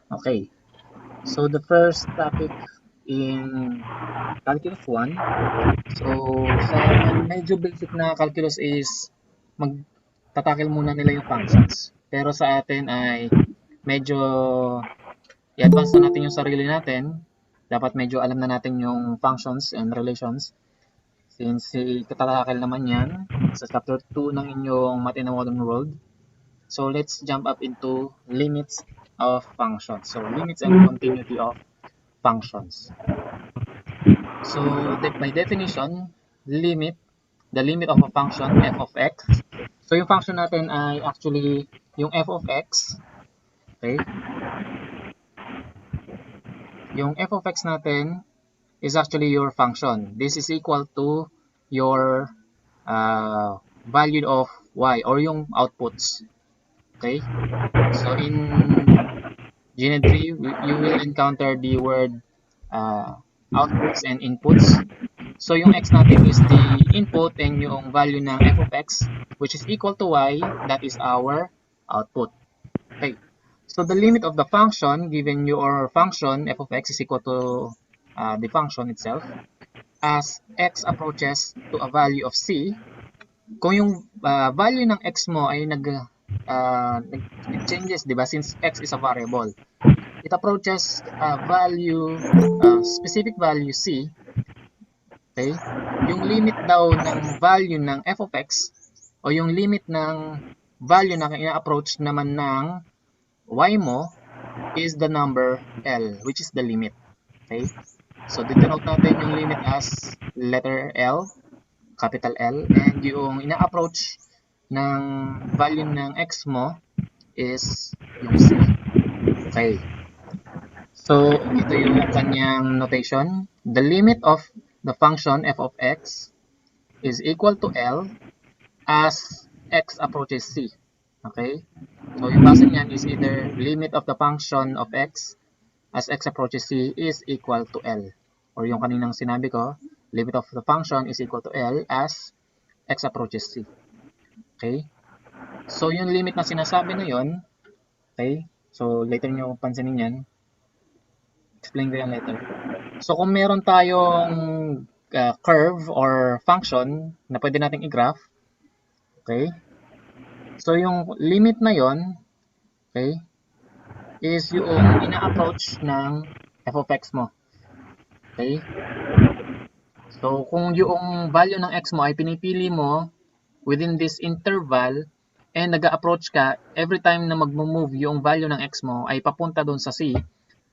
Okay, so the first topic in Calculus 1. So, sa medyo basic na calculus is magtatakil muna nila yung functions. Pero sa atin ay medyo i-advance na natin yung sarili natin. Dapat medyo alam na natin yung functions and relations. Since si katatakil naman yan sa chapter 2 ng inyong Math in a Modern World. So, let's jump up into limits of functions. So, limits and continuity of functions. So, by definition, limit, the limit of a function f of x. So, yung function natin ay actually yung f of x. Okay? Yung f of x natin is actually your function. This is equal to your value of y or yung outputs. Okay? So, in Geometry, you will encounter the word outputs and inputs. So, yung x natin is the input and yung value ng f of x, which is equal to y, that is our output. Okay. So, the limit of the function, given your function, f of x is equal to the function itself, as x approaches to a value of c, kung yung value ng x mo ay nag-changes, di ba? Since x is a variable, it approaches a value, specific value c. Okay? Yung limit daw ng value ng f of x o yung limit ng value na ina-approach naman ng y mo is the number L, which is the limit. Okay? So, denote natin yung limit as letter L, capital L, and yung ina-approach ng value ng x mo is yung C. Okay. So, ito yung kanyang notation. The limit of the function f of x is equal to L as x approaches C. Okay? So, yung base niyan is either limit of the function of x as x approaches C is equal to L. Or yung kaninang sinabi ko, limit of the function is equal to L as x approaches C. Okay? So, yung limit na sinasabi na yon, okay? So, later nyo pansinin yan. Explain ko yan later. So, kung meron tayong curve or function na pwede nating i-graph, okay? So, yung limit na yon, okay, is yung ina-approach ng f of x mo. Okay? So, kung yung value ng x mo ay pinipili mo within this interval and nag-approach ka, every time na mag-move yung value ng x mo ay papunta doon sa c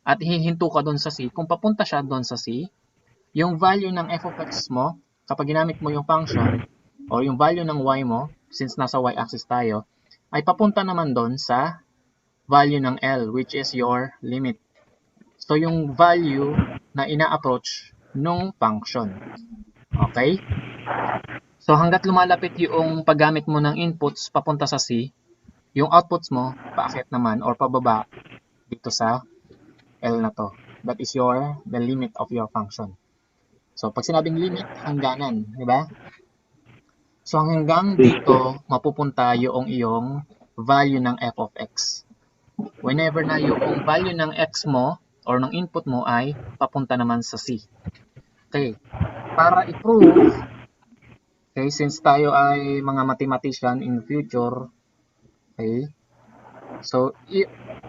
at hihinto ka doon sa c, kung papunta siya doon sa c, yung value ng f of x mo, kapag ginamit mo yung function or yung value ng y mo, since nasa y-axis tayo, ay papunta naman doon sa value ng L, which is your limit. So, yung value na ina-approach nung function. Okay? So, hanggat lumalapit yung paggamit mo ng inputs papunta sa C, yung outputs mo, paakyat naman or pababa dito sa L na to. That is the limit of your function. So, pag sinabing limit, hangganan, di ba? So, hanggang dito, mapupunta yung iyong value ng f of x. Whenever na yung value ng x mo or ng input mo ay papunta naman sa C. Okay. Para i-prove, okay, since tayo ay mga mathematician in the future, okay, so,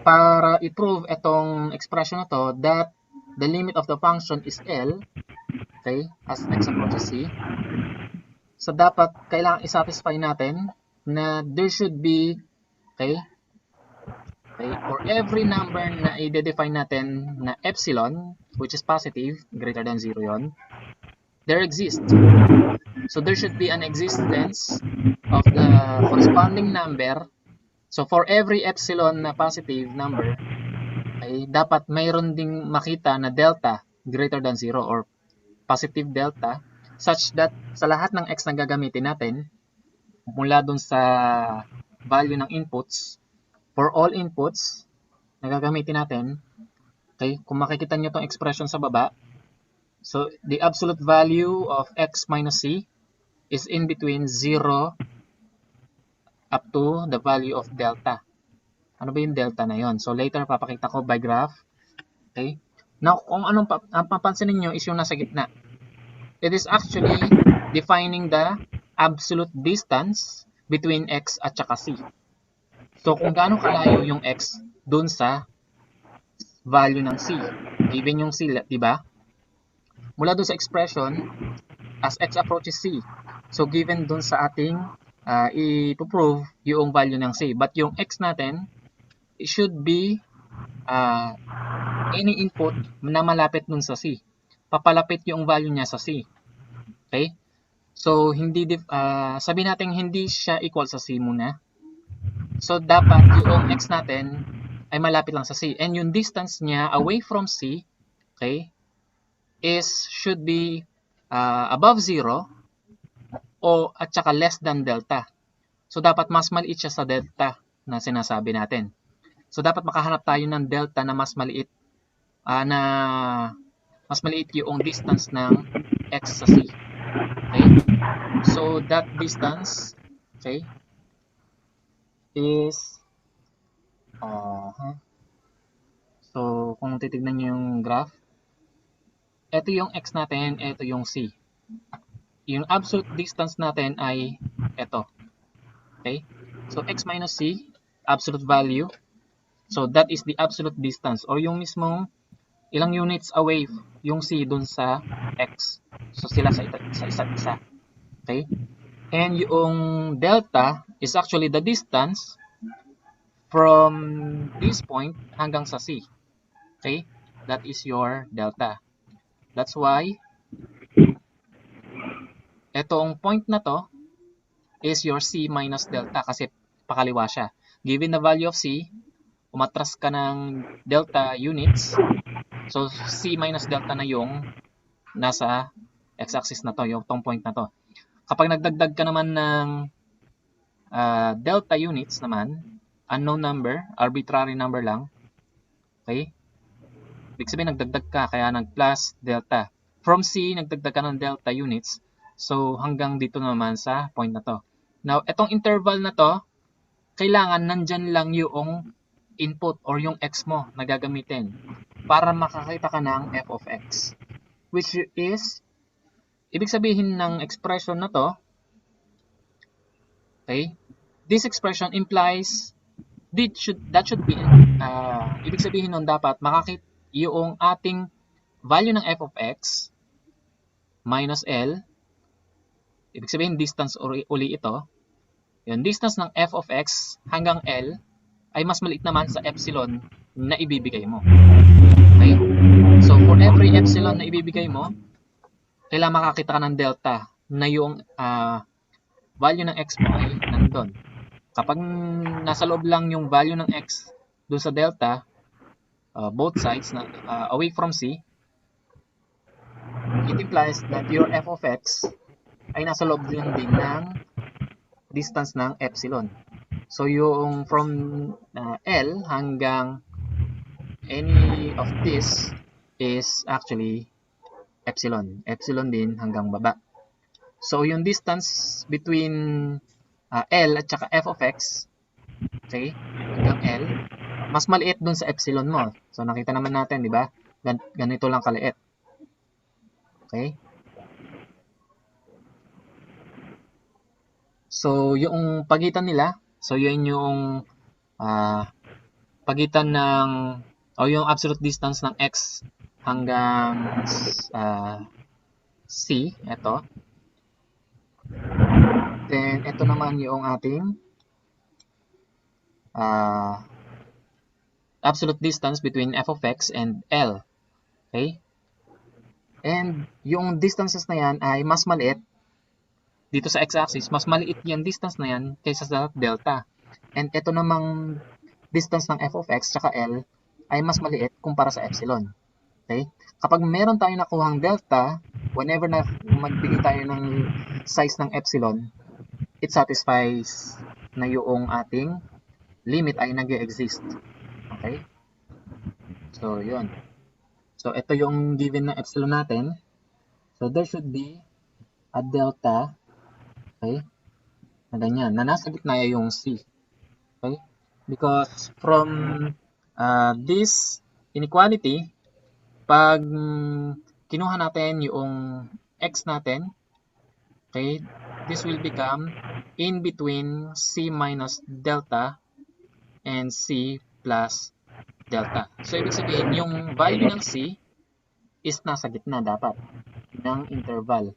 para i-prove itong expression na to that the limit of the function is L, okay, as x approaches C, so dapat kailangan i-satisfy natin na there should be, okay, for every number na i-define natin na epsilon, which is positive, greater than 0 yon, there exists. So there should be an existence of the corresponding number. So for every epsilon na positive number, ay dapat mayroon ding makita na delta greater than 0 or positive delta such that sa lahat ng x na gagamitin natin, mula dun sa value ng inputs, for all inputs na gagamitin natin, okay, kung makikita nyo itong expression sa baba, so the absolute value of x minus c is in between 0 up to the value of delta. Ano ba yung delta na yon? So later papakita ko by graph. Okay? Now, kung anong ang papansin niyo is yung nasa gitna. It is actually defining the absolute distance between x at saka c. So kung gaano kalayo yung x dun sa value ng c. Given yung c, di ba? Mula dun sa expression, as x approaches c. So given dun sa ating ipoprove yung value ng c. But yung x natin, it should be any input na malapit dun sa c. Papalapit yung value niya sa c. Okay? So hindi sabi natin hindi siya equal sa c muna. So dapat yung x natin ay malapit lang sa c. And yung distance niya away from c, okay, should be above 0 o at saka less than delta. So dapat mas maliit siya sa delta na sinasabi natin. So dapat makahanap tayo ng delta na mas maliit yung distance ng x sa c. Okay? So that distance, okay, is so kung titignan niyo yung graph, ito yung x natin, ito yung c. Yung absolute distance natin ay ito. Okay? So x minus c, absolute value. So that is the absolute distance or yung mismong ilang units away yung c dun sa x. So sila sa isa't isa. Okay? And yung delta is actually the distance from this point hanggang sa c. Okay? That is your delta. That's why etong point na to is your c minus delta kasi pakaliwa siya. Given the value of c, umatras ka ng delta units. So c minus delta na yung nasa x-axis na to, yung tong point na to. Kapag nagdagdag ka naman ng delta units naman, unknown number, arbitrary number lang, okay? Ibig sabihin nagdagdag ka, kaya nag-plus delta. From C, nagdagdag ka ng delta units. So, hanggang dito naman sa point na to. Now, itong interval na to, kailangan nandyan lang yung input or yung x mo na gagamitin para makakita ka ng f of x. Which is, ibig sabihin ng expression na to, okay, this expression implies, that should be, ibig sabihin nun dapat makakita yung ating value ng f of x minus L, ibig sabihin distance uli ito, yung distance ng f of x hanggang L ay mas maliit naman sa epsilon na ibibigay mo. Okay? So, for every epsilon na ibibigay mo, kailangan makakita ka ng delta na yung value ng x mo ay nandun. Kapag nasa loob lang yung value ng x dun sa delta, both sides na away from c, it implies that your f of x ay nasa loob lang din ng distance ng epsilon. So yung from L hanggang any of this is actually epsilon. Epsilon din hanggang baba. So yung distance between L at saka f of x, okay, hanggang L, mas maliit dun sa epsilon mo. So nakita naman natin, di ba? Ganito lang kaliit. Okay? So yung pagitan nila, so yun yung pagitan ng o yung absolute distance ng x hanggang c, ito. Then ito naman yung ating absolute distance between f of x and L. Okay? And yung distances na yan ay mas maliit dito sa x-axis, mas maliit yung distance na yan kaysa sa delta. And ito namang distance ng f of x tsaka L ay mas maliit kumpara sa epsilon. Okay? Kapag meron tayong nakuhang delta, whenever na magbigay tayo ng size ng epsilon, it satisfies na yung ating limit ay nag-exist. Okay? So, yun. So, ito yung given na epsilon natin. So, there should be a delta, okay, na ganyan, na nasa gitna yung C. Okay? Because from this inequality, pag kinuha natin yung x natin, okay, this will become in between c minus delta and c plus delta. So, ibig sabihin, yung value ng c is nasa gitna dapat ng interval.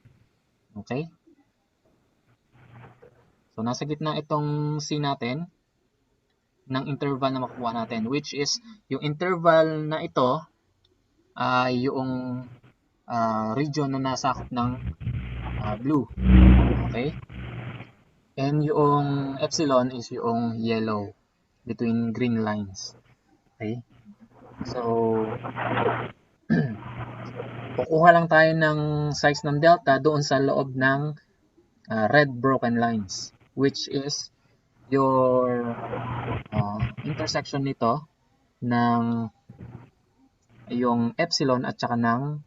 Okay? So, nasa gitna itong c natin ng interval na makukuha natin, which is yung interval na ito ay yung region na nasakop ng blue. Okay? And yung epsilon is yung yellow between green lines. Okay? So, kukuha lang tayo ng size ng delta doon sa loob ng red broken lines, which is your intersection nito ng yung epsilon at saka ng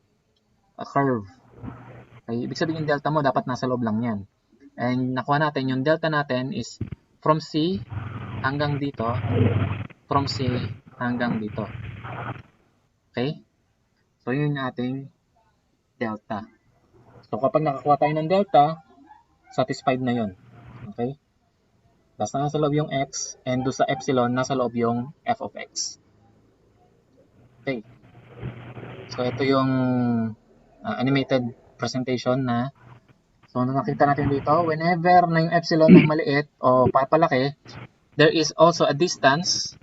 curve. Okay? Ibig sabihin yung delta mo dapat nasa loob lang yan. And nakuha natin, yung delta natin is from C hanggang dito, from C hanggang dito. Okay? So, yun yung ating delta. So, kapag nakakuha tayo ng delta, satisfied na yun. Okay? Basta nasa loob yung x, and doon sa epsilon, nasa loob yung f of x. Okay. So, ito yung animated presentation na so, nakita natin dito, whenever na yung epsilon ay maliit o papalaki, there is also a distance,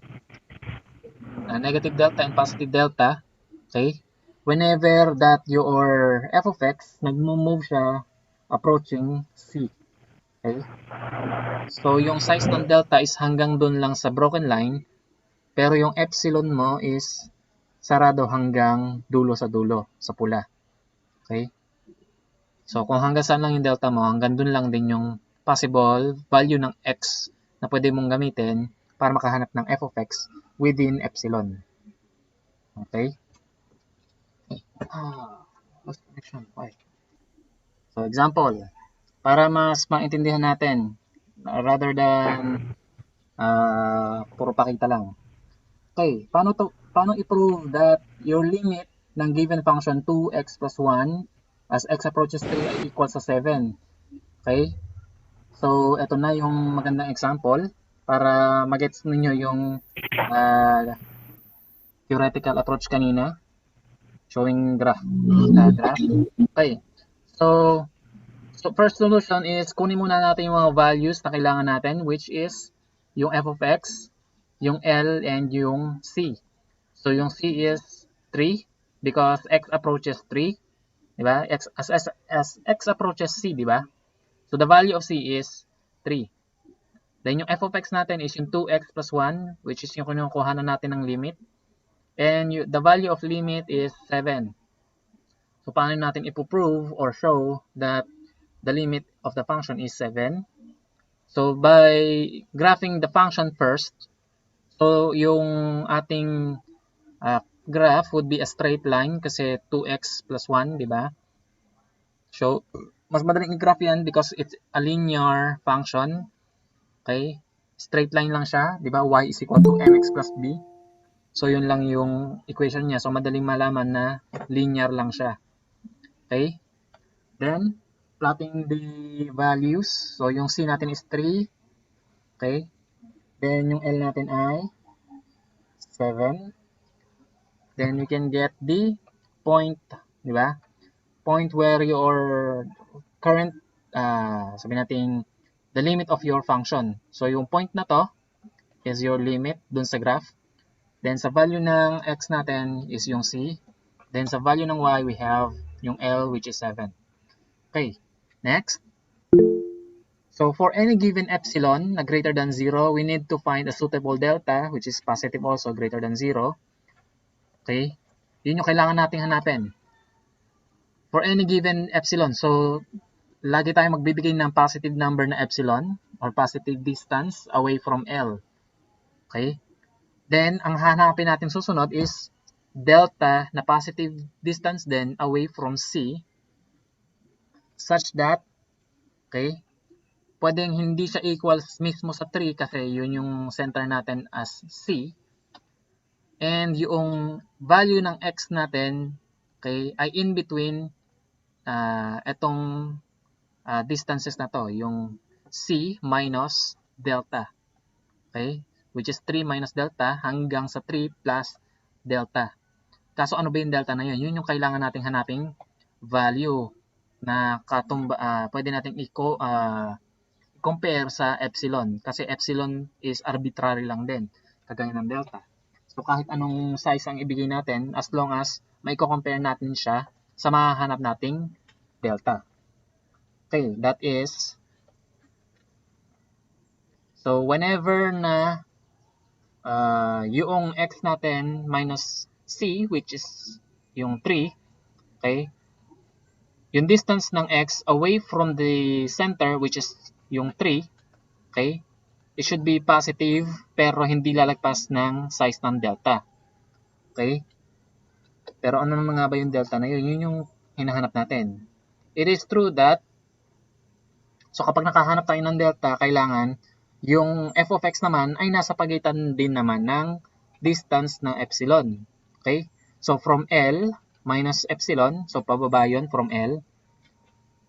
negative delta and positive delta. Okay? Whenever that your f of x, nag-move siya approaching c. Okay? So, yung size ng delta is hanggang dun lang sa broken line, pero yung epsilon mo is sarado hanggang dulo, sa pula. Okay? So, kung hanggang saan lang yung delta mo, hanggang dun lang din yung possible value ng x na pwede mong gamitin para makahanap ng f of x within epsilon. Okay? Lost connection. Why? So, example. Para mas maintindihan natin, rather than puro pakita lang. Okay, paano i-prove that your limit ng given function 2x plus 1 as x approaches 3 ay equal sa 7? Okay? So, ito na yung magandang example para magets ninyo yung theoretical approach kanina. Showing graph. Okay. So, first solution is kunin muna natin yung mga values na kailangan natin, which is yung f of x, yung L, and yung C. So, yung C is 3 because x approaches 3. Diba? As x approaches C, diba? So, the value of C is 3. Then, yung f of x natin is yung 2x plus 1, which is yung kinukuha na natin ng limit. And the value of limit is 7. So, paano natin ipoprove or show that the limit of the function is 7? So, by graphing the function first, so yung ating graph would be a straight line kasi 2x plus 1, di ba? So, mas madaling i-graph yan because it's a linear function. Okay? Straight line lang siya, di ba? Y is equal to mx plus b. So, yun lang yung equation niya. So, madaling malaman na linear lang siya. Okay? Then, plotting the values. So, yung C natin is 3. Okay? Then, yung L natin ay 7. Then, we can get the point, di ba? Point where your current, sabihin natin, the limit of your function. So, yung point na to is your limit dun sa graph. Then, sa value ng x natin is yung C. Then, sa value ng y, we have yung L, which is 7. Okay, next. So, for any given epsilon na greater than 0, we need to find a suitable delta, which is positive also, greater than 0. Okay, yun yung kailangan nating hanapin. For any given epsilon, so, lagi tayong magbibigay ng positive number na epsilon or positive distance away from L. Okay, then, ang hanapin natin susunod is delta na positive distance then away from C such that, okay, pwedeng hindi siya equals mismo sa 3 kasi yun yung center natin as C. And yung value ng x natin, okay, ay in between itong distances na to, yung C minus delta. Okay? Which is 3 minus delta hanggang sa 3 plus delta. Kaso ano ba yung delta na yun? Yun yung kailangan nating hanaping value na pwede nating compare sa epsilon. Kasi epsilon is arbitrary lang din, kagaya ng delta. So kahit anong size ang ibigay natin, as long as may compare natin siya sa mahahanap nating delta. Okay, that is, so whenever na yung x natin minus c, which is yung 3, okay, yung distance ng x away from the center, which is yung 3, okay, it should be positive pero hindi lalagpas ng size ng delta. Okay? Pero ano naman nga ba yung delta na yun? Yun yung hinahanap natin. It is true that, so kapag nakahanap tayo ng delta, kailangan yung f of x naman ay nasa pagitan din naman ng distance ng epsilon. Okay? So from L minus epsilon, so pababa yun from L.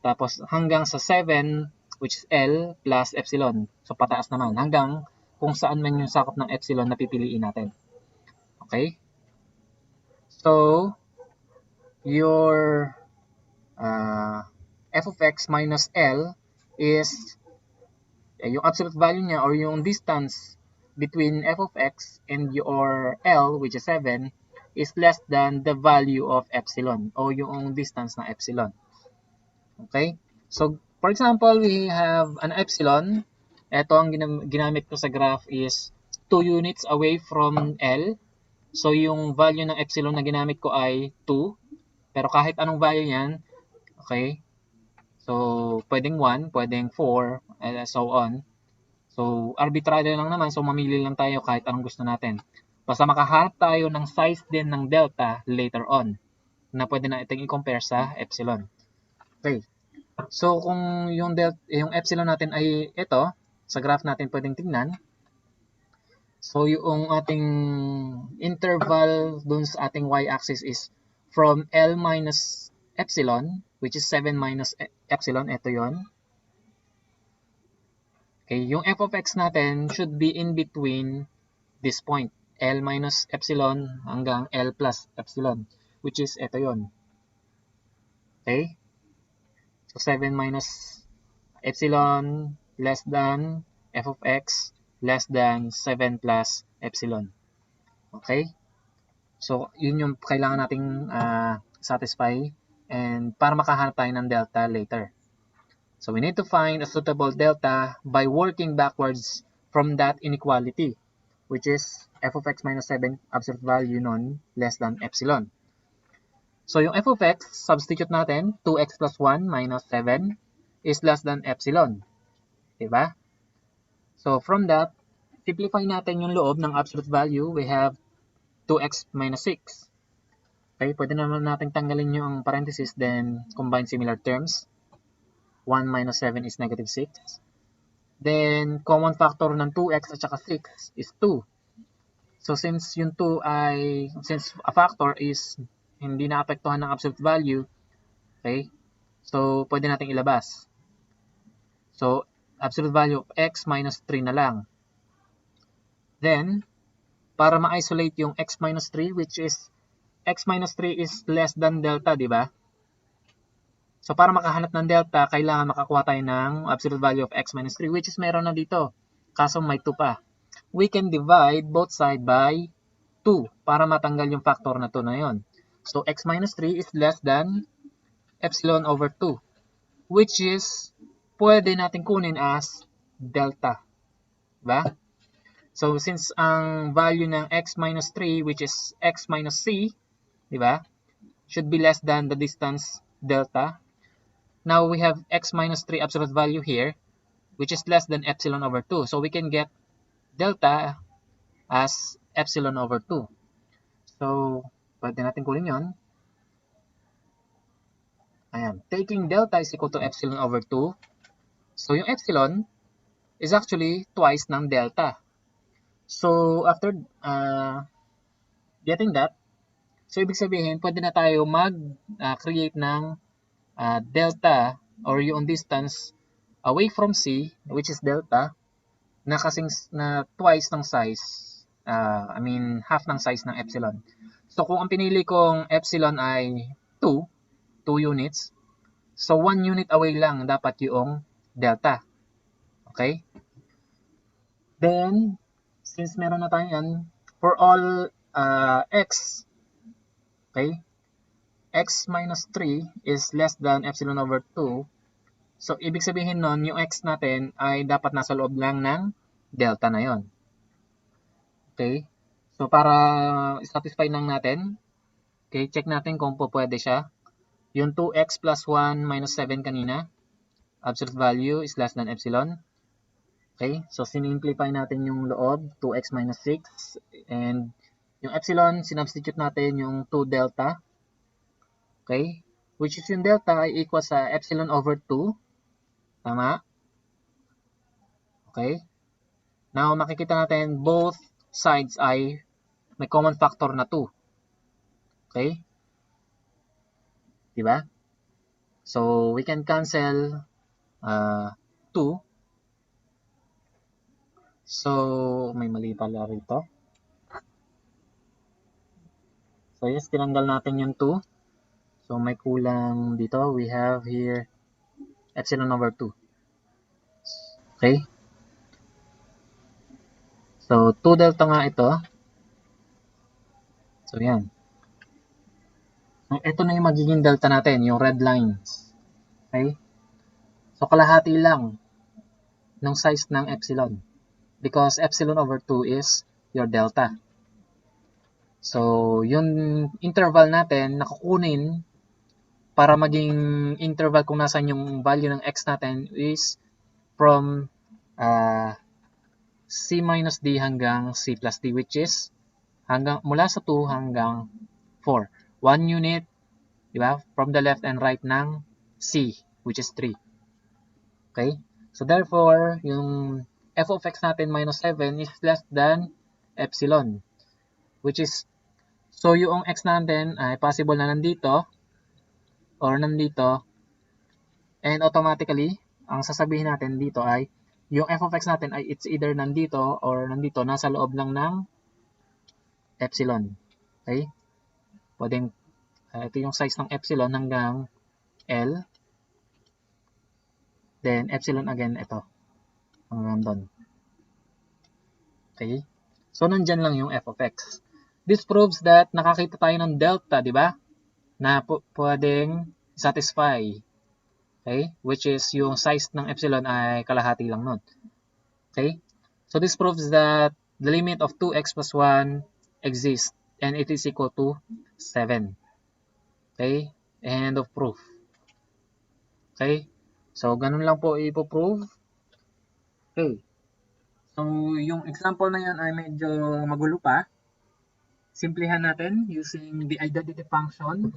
Tapos hanggang sa 7, which is L plus epsilon. So pataas naman hanggang kung saan man yung sakop ng epsilon na pipiliin natin. Okay? So, your f of x minus L is yung absolute value niya or yung distance between f of x and your L, which is 7, is less than the value of epsilon o yung distance ng epsilon. Okay? So, for example, we have an epsilon. Ito ang ginamit ko sa graph is 2 units away from L. So, yung value ng epsilon na ginamit ko ay 2. Pero kahit anong value yan, okay? So, pwedeng 1, pwedeng 4, and so on. So, arbitrary lang naman. So, mamili lang tayo kahit anong gusto natin. Basta makahanap tayo ng size din ng delta later on na pwede na itong i-compare sa epsilon. Okay. So, kung yung epsilon natin ay ito, sa graph natin pwedeng tingnan. So, yung ating interval dun sa ating y-axis is from L minus epsilon, which is 7 minus epsilon. Ito yon. Okay, yung f of x natin should be in between this point, L minus epsilon hanggang L plus epsilon, which is ito yon. Okay? So, 7 minus epsilon less than f of x less than 7 plus epsilon. Okay? So, yun yung kailangan nating satisfy and para makahanap tayo ng delta later. So, we need to find a suitable delta by working backwards from that inequality, which is f of x minus 7 absolute value nun less than epsilon. So, yung f of x, substitute natin, 2x plus 1 minus 7 is less than epsilon. Diba? So, from that, simplify natin yung loob ng absolute value. We have 2x minus 6. Okay, pwede naman natin tanggalin yung parenthesis, then combine similar terms. 1 minus 7 is negative 6. Then, common factor ng 2x at saka 6 is 2. So, since yung 2 since a factor is hindi naapektuhan ng absolute value, okay, so pwede natin ilabas. So, absolute value of x minus 3 na lang. Then, para ma-isolate yung x minus 3, which is x minus 3 is less than delta, di ba? So, para makahanap ng delta, kailangan makakuha tayo ng absolute value of x minus 3, which is meron na dito. Kaso may 2 pa. We can divide both sides by 2 para matanggal yung factor na 2 na yun. So, x minus 3 is less than epsilon over 2, which is pwede natin kunin as delta. Diba? So, since ang value ng x minus 3, which is x minus c, diba, should be less than the distance delta. Now, we have x minus 3 absolute value here, which is less than epsilon over 2. So, we can get delta as epsilon over 2. So, pwede natin kunin yun. Ayan. Taking delta is equal to epsilon over 2. So, yung epsilon is actually twice ng delta. So, after getting that, so ibig sabihin, pwede na tayo mag-create ng delta or yung distance away from C, which is delta, na kasing na twice ng size, half ng size ng epsilon. So, kung ang pinili kong epsilon ay 2 units, so 1 unit away lang dapat yung delta. Okay? Then, since meron na tayo yan, for all x, okay, x minus 3 is less than epsilon over 2. So, ibig sabihin nun, yung x natin ay dapat nasa loob lang ng delta na yon. Okay? So, para satisfy lang natin, okay, check natin kung pwede siya. Yung 2x plus 1 minus 7 kanina, absolute value is less than epsilon. Okay? So, sinimplify natin yung loob, 2x minus 6. And yung epsilon, sinubstitute natin yung 2 delta. Okay? Which is yung delta ay equal sa epsilon over 2. Tama? Okay? Now, makikita natin both sides ay may common factor na 2. Okay? Diba? So, we can cancel 2. So, may mali pala rito. So, yes, tinanggal natin yung 2. So, may kulang dito. We have here epsilon over 2. Okay? So, 2 delta nga ito. So, yan. So, ito na yung magiging delta natin, yung red lines. Okay? So, kalahati lang ng size ng epsilon. Because epsilon over 2 is your delta. So, yung interval natin, nakukunin para maging interval kung nasan yung value ng x natin is from c minus d hanggang c plus d, which is mula sa 2 hanggang 4. 1 unit, diba? From the left and right ng c, which is 3. Okay? So, therefore, yung f of x natin minus 7 is less than epsilon, which is, so yung x natin ay possible na nandito or nandito, and automatically, ang sasabihin natin dito ay yung f of x natin ay it's either nandito or nandito, nasa loob lang ng epsilon. Okay? Pwedeng, ito yung size ng epsilon hanggang L. Then, epsilon again, ito. Hanggang doon. Okay? So, nandyan lang yung f of x. This proves that nakakita tayo ng delta, di ba? Na pwedeng satisfy. Okay? Which is yung size ng epsilon ay kalahati lang nun. Okay? So, this proves that the limit of 2x plus 1 exists and it is equal to 7. Okay? End of proof. Okay? So, ganun lang po ipoprove. Okay. So, yung example na yan ay medyo magulo pa. Simplihan natin using the identity function.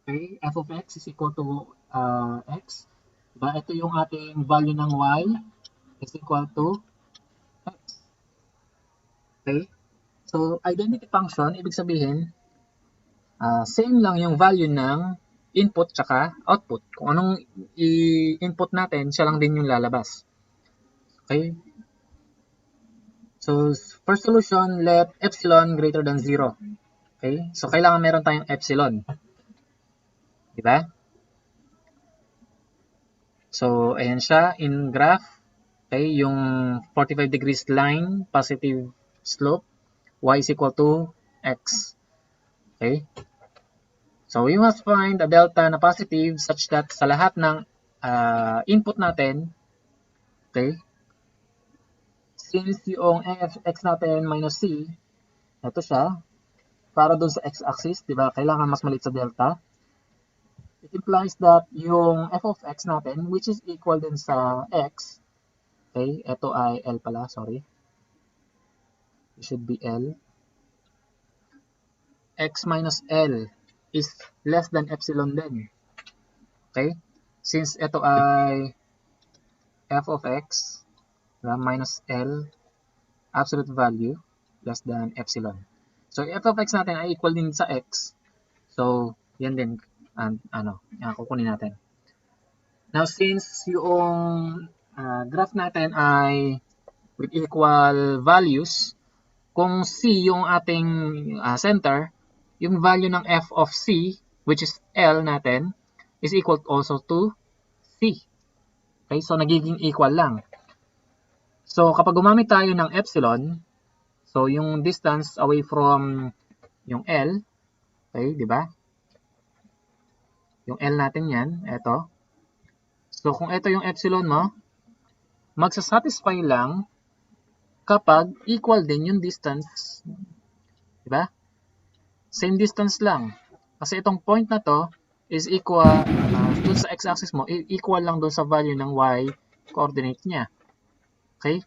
Okay? F of x is equal to x. Diba? Ito yung ating value ng y is equal to x. Okay? So, identity function, ibig sabihin, same lang yung value ng input tsaka output. Kung anong i-input natin, siya lang din yung lalabas. Okay? So, first solution, let epsilon greater than 0. Okay? So, kailangan meron tayong epsilon. Diba? So, ayan siya in graph. Okay? Yung 45 degrees line, positive slope, y is equal to x. Okay? So, we must find a delta na positive such that sa lahat ng input natin, okay, since yung x natin minus c, ito siya, para dun sa x-axis, diba, kailangan mas maliit sa delta. It implies that yung f of x natin, which is equal din sa x, okay, ito ay L pala, sorry. It should be L. X minus L is less than epsilon din. Okay? Since ito ay f of x minus L absolute value less than epsilon. So, f of x natin ay equal din sa x. So, yan din kukunin natin. Now, since yung graph natin ay with equal values, kung C yung ating center, yung value ng f of C, which is L natin, is equal also to C. Okay, so nagiging equal lang. So, kapag gumamit tayo ng epsilon, so yung distance away from yung L, okay, di ba? Yung L natin yan, eto. So, kung ito yung epsilon mo, magsasatisfy lang kapag equal din yung distance. Di ba? Same distance lang. Kasi itong point na to is equal, dun sa x-axis mo, equal lang dun sa value ng y coordinate niya. Okay?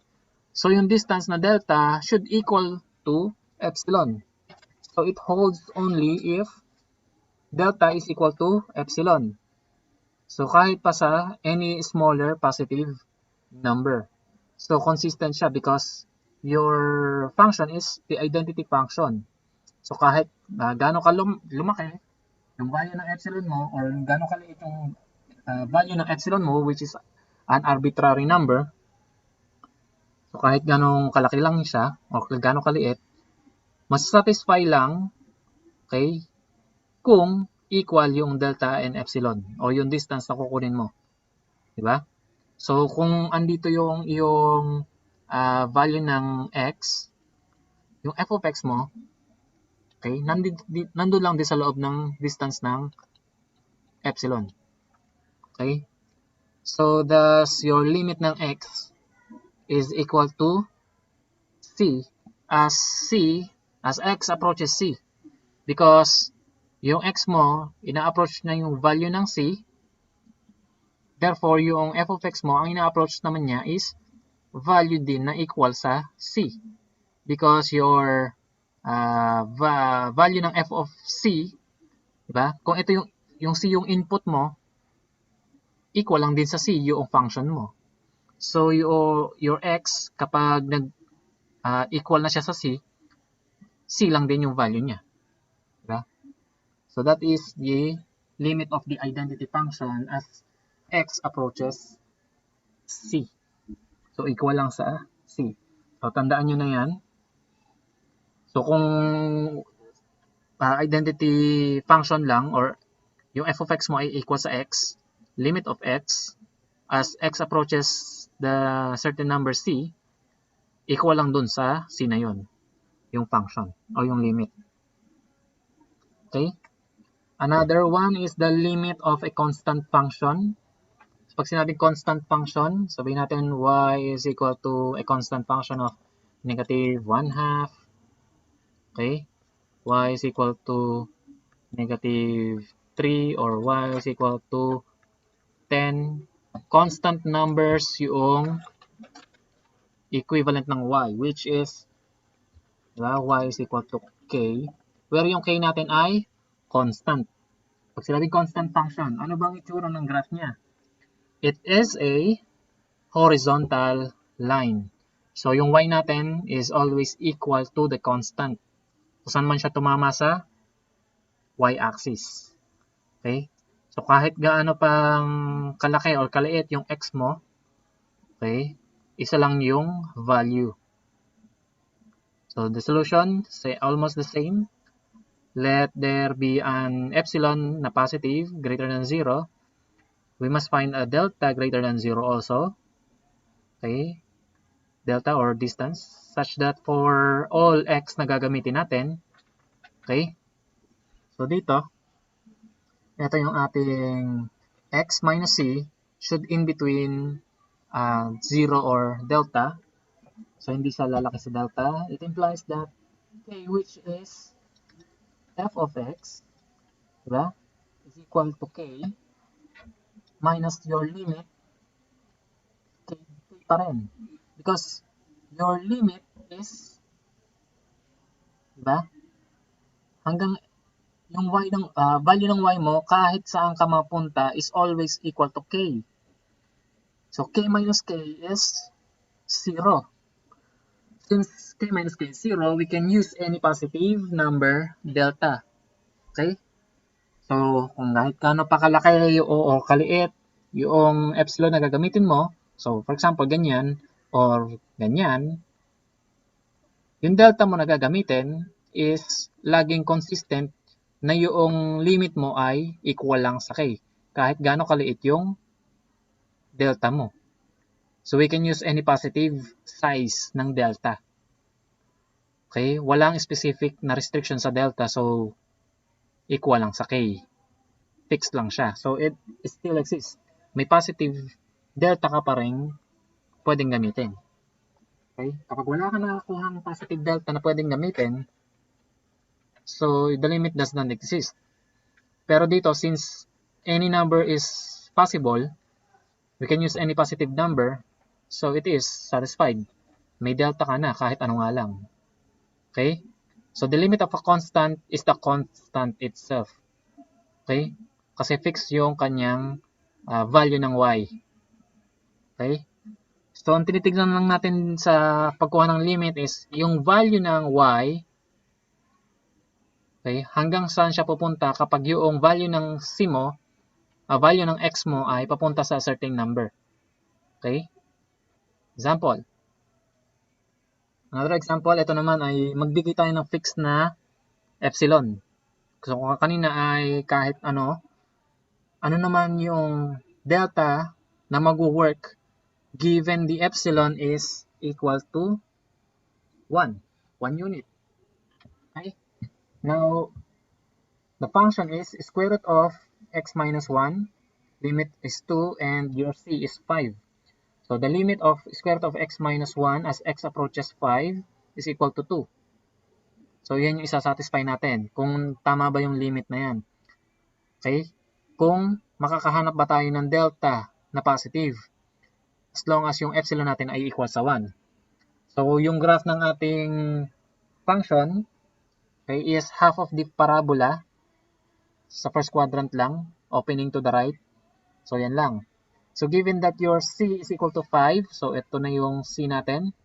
So, yung distance na delta should equal to epsilon. So, it holds only if delta is equal to epsilon. So, kahit pa sa any smaller positive number. So, consistent siya because your function is the identity function. So, kahit gaano ka lumaki, yung value ng epsilon mo or gaano kaliit yung value ng epsilon mo, which is an arbitrary number, so kahit gaano kalaki lang siya or gaano kaliit, masasatisfy lang, okay, kung equal yung delta and epsilon o yung distance na kukunin mo. Diba? So, kung andito yung value ng x, yung f of x mo, okay, nandun lang din sa loob ng distance ng epsilon. Okay? So, thus, your limit ng x is equal to c as x approaches c. Because yung x mo, ina-approach na yung value ng c. Therefore, yung f of x mo, ang ina-approach naman niya is value din na equal sa c. Because your value ng f of c, diba? Kung ito yung c yung input mo, equal lang din sa c yung function mo. So, your x, kapag equal na siya sa c lang din yung value niya. Diba? So, that is the limit of the identity function as x approaches c. So, equal lang sa c. So, tandaan nyo na yan. So, kung identity function lang or yung f of x mo ay equal sa x, limit of x, as x approaches the certain number c, equal lang dun sa c na yun, yung function o yung limit. Okay? Another one is the limit of a constant function. So, pag sinabing constant function, sabihin natin y is equal to a constant function of negative 1/2. Okay? Y is equal to negative 3 or y is equal to 10. Constant numbers yung equivalent ng y, which is, diba, y is equal to k, where yung k natin ay constant. Pag sinabing constant function, ano bang itsura ng graph niya? It is a horizontal line. So, yung y natin is always equal to the constant. Kung saan man siya tumama sa y-axis. Okay? So, kahit gaano pang kalaki or kaliit yung x mo, okay, isa lang yung value. So, the solution, say almost the same. Let there be an epsilon na positive greater than 0. We must find a delta greater than 0 also. Okay? Delta or distance such that for all x na gagamitin natin, okay? So, dito, ito yung ating x minus c should in between 0 or delta. So, hindi siya lalaki sa delta. It implies that k, which is f of x, diba, is equal to k minus your limit, k pa rin. Because your limit is, diba, hanggang yung y ng, value ng y mo, kahit saan ka mapunta, is always equal to k. So, k minus k is 0. Since k minus k is 0, we can use any positive number delta. Okay? So, kung kahit gaano pa kalaki o kaliit yung epsilon na gagamitin mo, so for example, ganyan or ganyan, yung delta mo na gagamitin is laging consistent na yung limit mo ay equal lang sa k. Kahit gaano kaliit yung delta mo. So, we can use any positive size ng delta. Okay? Walang specific na restriction sa delta, so equal lang sa k. Fixed lang siya. So, it still exists. May positive delta ka pa rin pwedeng gamitin. Okay? Kapag wala ka nakakuhang positive delta na pwedeng gamitin, so the limit does not exist. Pero dito, since any number is possible, we can use any positive number, so it is satisfied. May delta ka na kahit ano nga lang. Okay? So the limit of a constant is the constant itself. Okay? Kasi fixed yung kanyang value ng y. Okay? So ang tinitignan lang natin sa pagkuha ng limit is yung value ng y, okay, hanggang saan siya pupunta kapag yung value ng c mo, value ng x mo ay papunta sa certain number. Okay? Example. Another example, ito naman ay magbigay tayo ng fixed na epsilon. So kung kanina ay kahit ano naman yung delta na mag-work given the epsilon is equal to 1 unit. Okay? Now, the function is square root of x minus 1, limit is 2, and your c is 5. So, the limit of square root of x minus 1 as x approaches 5 is equal to 2. So, yan yung isa-satisfy natin kung tama ba yung limit na yan. Okay? Kung makakahanap ba tayo ng delta na positive as long as yung epsilon natin ay equal sa 1. So, yung graph ng ating function, okay, is half of the parabola sa first quadrant lang, opening to the right. So, yan lang. So, given that your c is equal to 5, so ito na yung c natin.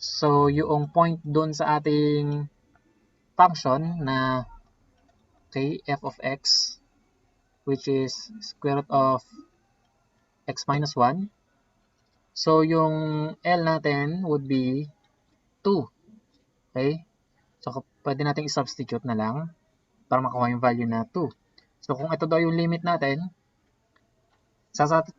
So, yung point dun sa ating function na okay, f of x, which is square root of x minus 1. So, yung L natin would be 2. Okay? So, pwede natin i-substitute na lang para makuha yung value na 2. So, kung ito daw yung limit natin,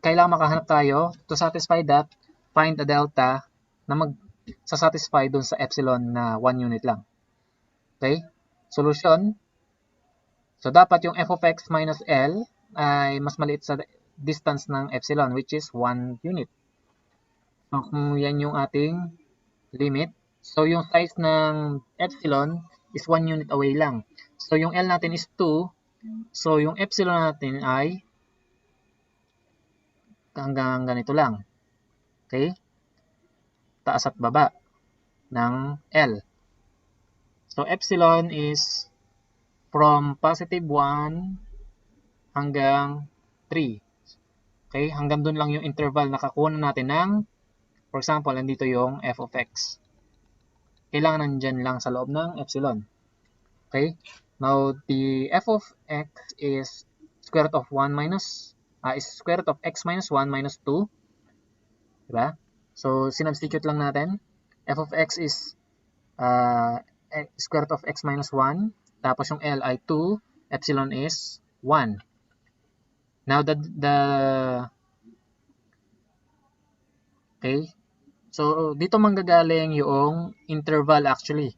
kailangan makahanap tayo to satisfy that, find a delta na mag-satisfy dun sa epsilon na 1 unit lang. Okay? Solution. So, dapat yung f of x minus L ay mas maliit sa distance ng epsilon, which is 1 unit. So, kung yan yung ating limit, so yung size ng epsilon is 1 unit away lang. So, yung L natin is 2. So, yung epsilon natin ay hanggang ganito lang. Okay? Taas at baba ng L. So, epsilon is from positive 1 hanggang 3. Okay? Hanggang dun lang yung interval na kakuha natin ng, for example, nandito yung f of x. Kailangan nandyan lang sa loob ng epsilon. Okay? Now, the f of x is square root of 1 minus is square root of x minus 1 minus 2. Diba? So, sinubstitute lang natin. F of x is square root of x minus 1. Tapos yung L ay 2. Epsilon is 1. Now, okay? So, dito manggagaling yung interval actually.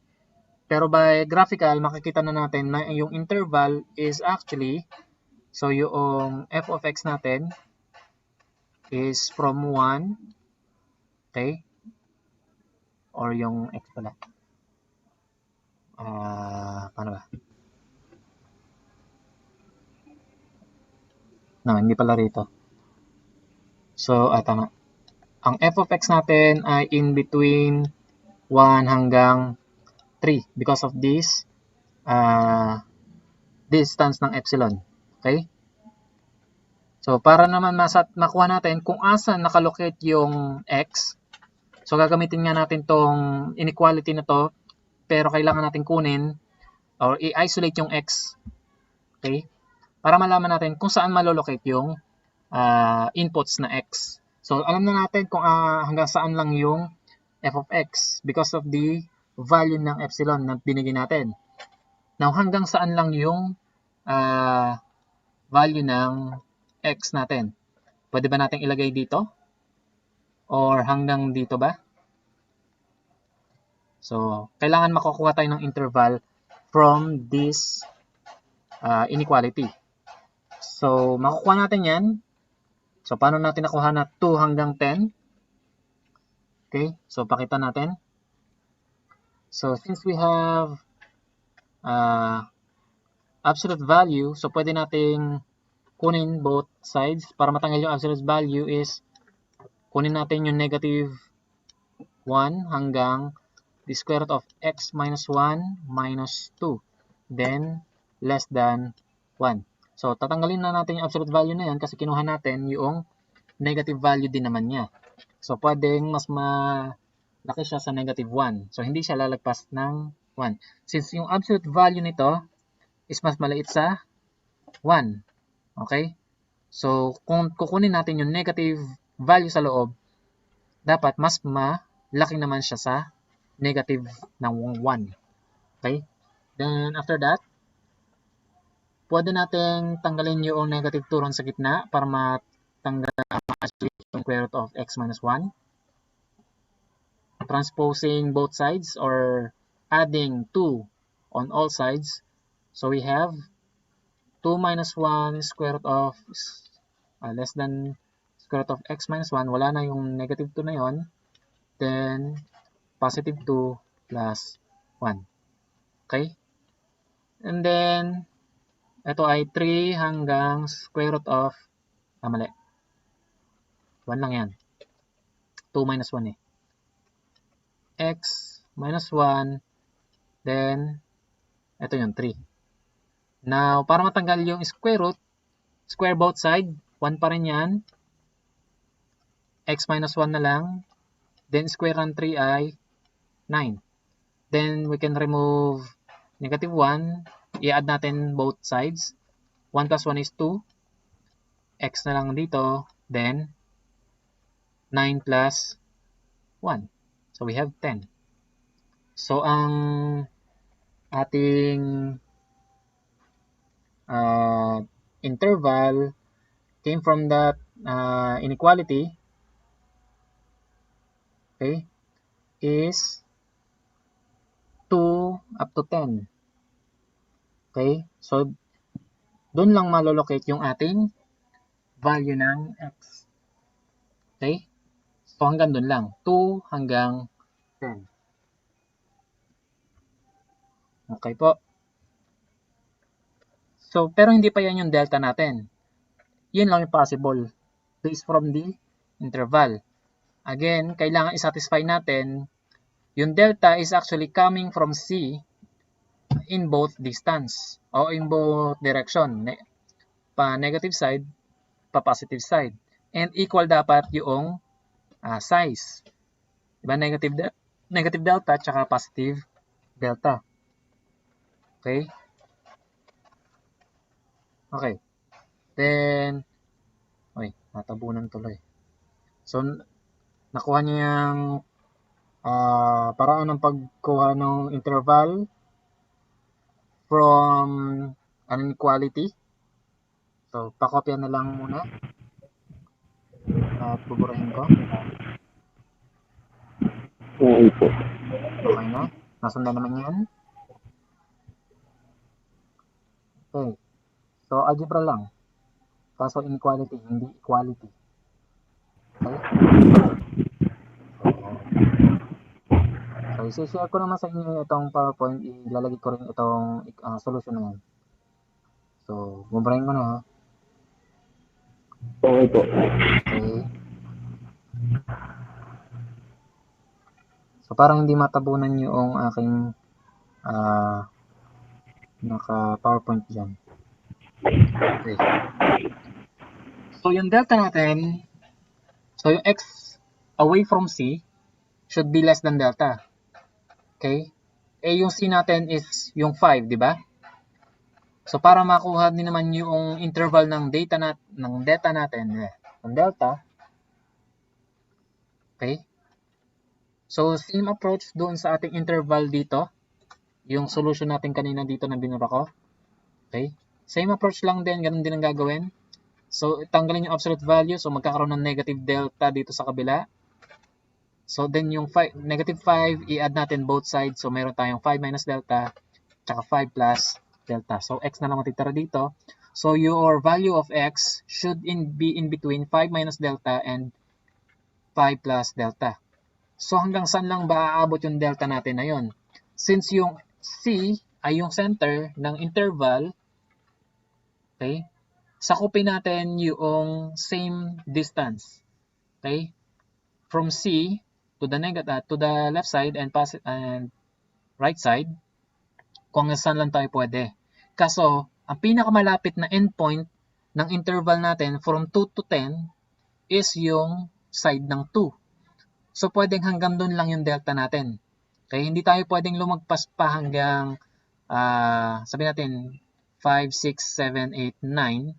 Pero by graphical, makikita na natin na yung interval is actually, so yung f of x natin is from 1, okay? Or yung x pala. Paano ba? No, hindi pala rito. So, tama. Ang f of x natin ay in between 1 hanggang 3 because of this distance ng epsilon. Okay? So, para naman makuha natin kung asan nakalocate yung x, so gagamitin nga natin tong inequality na to, pero kailangan natin kunin or i-isolate yung x. Okay? Para malaman natin kung saan malolocate yung inputs na x. So, alam na natin kung hanggang saan lang yung f of x because of the value ng epsilon na binigay natin. Now, hanggang saan lang yung value ng x natin? Pwede ba natin ilagay dito? Or hanggang dito ba? So, kailangan makukuha tayo ng interval from this inequality. So, makukuha natin yan. So, paano natin nakuha na 2 hanggang 10? Okay, so pakita natin. So, since we have absolute value, so pwede nating kunin both sides. Para matanggal yung absolute value is kunin natin yung negative 1 hanggang the square root of x minus 1 minus 2. Then, less than 1. So, tatanggalin na natin yung absolute value na yan kasi kinuha natin yung negative value din naman niya. So, pwedeng mas malaki siya sa negative 1. So, hindi siya lalagpas ng 1. Since yung absolute value nito is mas maliit sa 1. Okay? So, kung kukunin natin yung negative value sa loob, dapat mas malaki naman siya sa negative ng 1. Okay? Then, after that, pwede natin tanggalin yung negative 2 ron sa gitna para matanggal yung square root of x minus 1. Transposing both sides or adding 2 on all sides. So, we have 2 minus 1 square root of less than square root of x minus 1. Wala na yung negative 2 na yon. Then, positive 2 plus 1. Okay? And then, ito ay 3 hanggang square root of, mali. 1 lang yan. 2 minus 1 eh. X minus 1, then, ito yung 3. Now, para matanggal yung square root, square both side, 1 pa rin yan. X minus 1 na lang. Then, square ng 3 ay 9. Then, we can remove negative 1. I-add natin both sides. 1 plus 1 is 2. X na lang dito. Then, 9 plus 1. So, we have 10. So, ang ating interval came from that inequality. Okay, is 2 up to 10. Okay, so doon lang malolocate yung ating value ng x. Okay, so hanggang doon lang, 2 hanggang 10. Okay po. So, pero hindi pa yan yung delta natin. Yun lang yung possible based from the interval. Again, kailangan i-satisfy natin yung delta is actually coming from C in both distance o in both direction. Pa negative side, pa positive side. And equal dapat yung size. Diba? Negative delta tsaka positive delta. Okay? Okay. Then, natabunan tuloy. So, nakuha niya yung paraan ng pagkuha ng interval from an inequality. So, pakopya na lang muna. At buburahin ko. Okay po. Okay na? Nasundan naman yan. Okay. So, algebra lang. Kaso inequality, hindi equality. Okay? So, isi-share ko naman sa inyo itong PowerPoint. Ilalagay ko rin itong solution na yan. So, buburahin ko na ha. Okay po. Okay. So, parang hindi matabunan yung aking naka-PowerPoint dyan. Okay. So yung delta natin, so yung x away from C should be less than delta. Okay? Eh yung C natin is yung 5, di ba? So para makuha din naman yung interval ng data natin, ng delta. Okay? So same approach doon sa ating interval dito. Yung solution natin kanina dito na binura ko. Okay? Same approach lang din, ganun din ang gagawin. So tanggalin yung absolute value, so magkakaroon ng negative delta dito sa kabila. So then yung negative 5, i-add natin both sides. So meron tayong 5 minus delta, tsaka 5 plus delta. So x na lang matitira dito. So your value of x should be in between 5 minus delta and 5 plus delta. So hanggang saan lang ba aabot yung delta natin na yun? Since yung C ay yung center ng interval, okay, sakupin natin yung same distance. Okay? From C to the left side and right side, kung saan lang tayo pwede. Kaso, ang pinakamalapit na endpoint ng interval natin from 2 to 10 is yung side ng 2. So, pwedeng hanggang doon lang yung delta natin. Okay? Hindi tayo pwedeng lumagpas pa hanggang, sabihin natin, 5, 6, 7, 8, 9.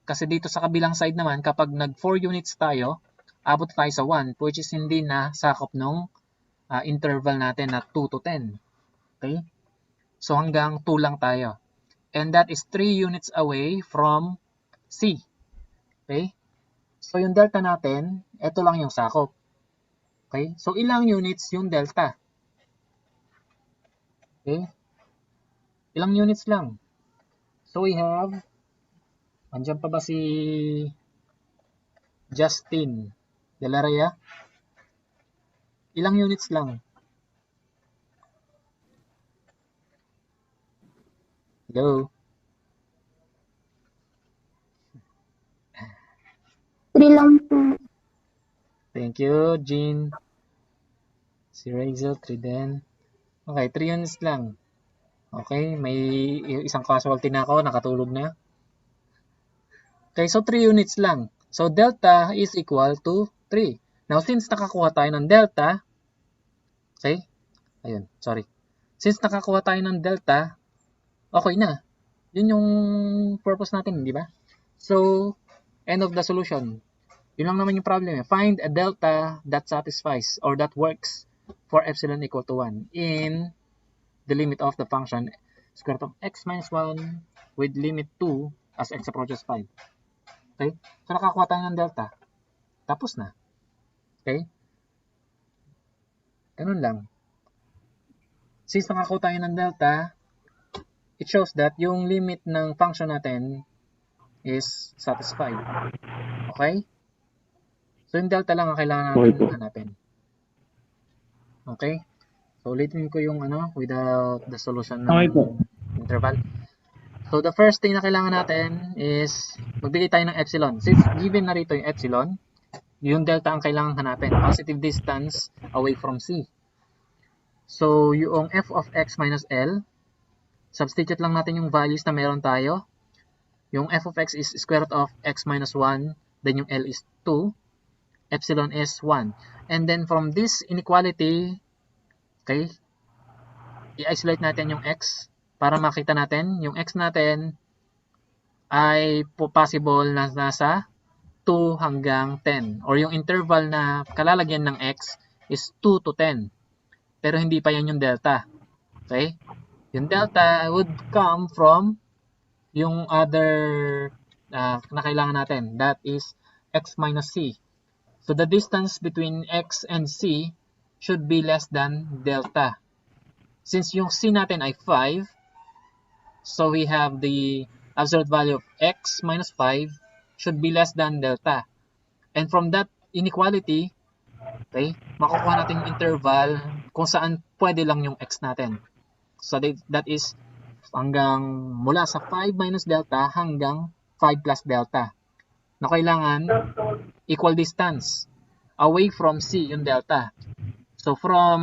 Kasi dito sa kabilang side naman, kapag nag 4 units tayo, abot tayo sa 1, which is hindi na sakop nung interval natin na 2 to 10. Okay? So hanggang 2 lang tayo. And that is 3 units away from C. Okay? So yung delta natin, ito lang yung sakop. Okay? So ilang units yung delta? Okay? Ilang units lang? So we have, andyan pa ba si Justin Delaria? Ilang units lang? Hello? 3 lang po. Thank you, Jean. Si Rachel, 3 din. Okay, 3 units lang. Okay, may isang casualty na ako, nakatulog na. Okay, so 3 units lang. So delta is equal to 3. Now, since nakakuha tayo ng delta, okay, ayun, sorry. Since nakakuha tayo ng delta, okay na. Yun yung purpose natin, di ba? So, end of the solution. Yun lang naman yung problem. Find a delta that satisfies or that works for epsilon equal to 1 in the limit of the function square root of x minus 1 with limit 2 as x approaches 5. Okay? So, nakakuha tayo ng delta. Tapos na. Okay? Ganun lang. Since nakakuha tayo ng delta, it shows that yung limit ng function natin is satisfied. Okay? So, yung delta lang ang kailangan natin hanapin. Okay? So, ulitin ko yung without the solution ng interval. So, the first thing na kailangan natin is magbigay tayo ng epsilon. Since given na rito yung epsilon, yung delta ang kailangan hanapin. Positive distance away from C. So, yung f of x minus L, substitute lang natin yung values na meron tayo. Yung f of x is square root of x minus 1, then yung L is 2, epsilon is 1. And then from this inequality, okay, i-isolate natin yung x para makita natin yung x natin ay possible na nasa 2 hanggang 10. Or yung interval na kalalagyan ng x is 2 to 10. Pero hindi pa yan yung delta. Okay? Yung delta would come from yung other na kailangan natin. That is x minus c. So the distance between x and c should be less than delta. Since yung c natin ay 5, so we have the absolute value of x minus 5 should be less than delta. And from that inequality, okay, makukuha natin yung interval kung saan pwede lang yung x natin. So that is hanggang mula sa 5 minus delta hanggang 5 plus delta. Na kailangan equal distance away from C yung delta. So from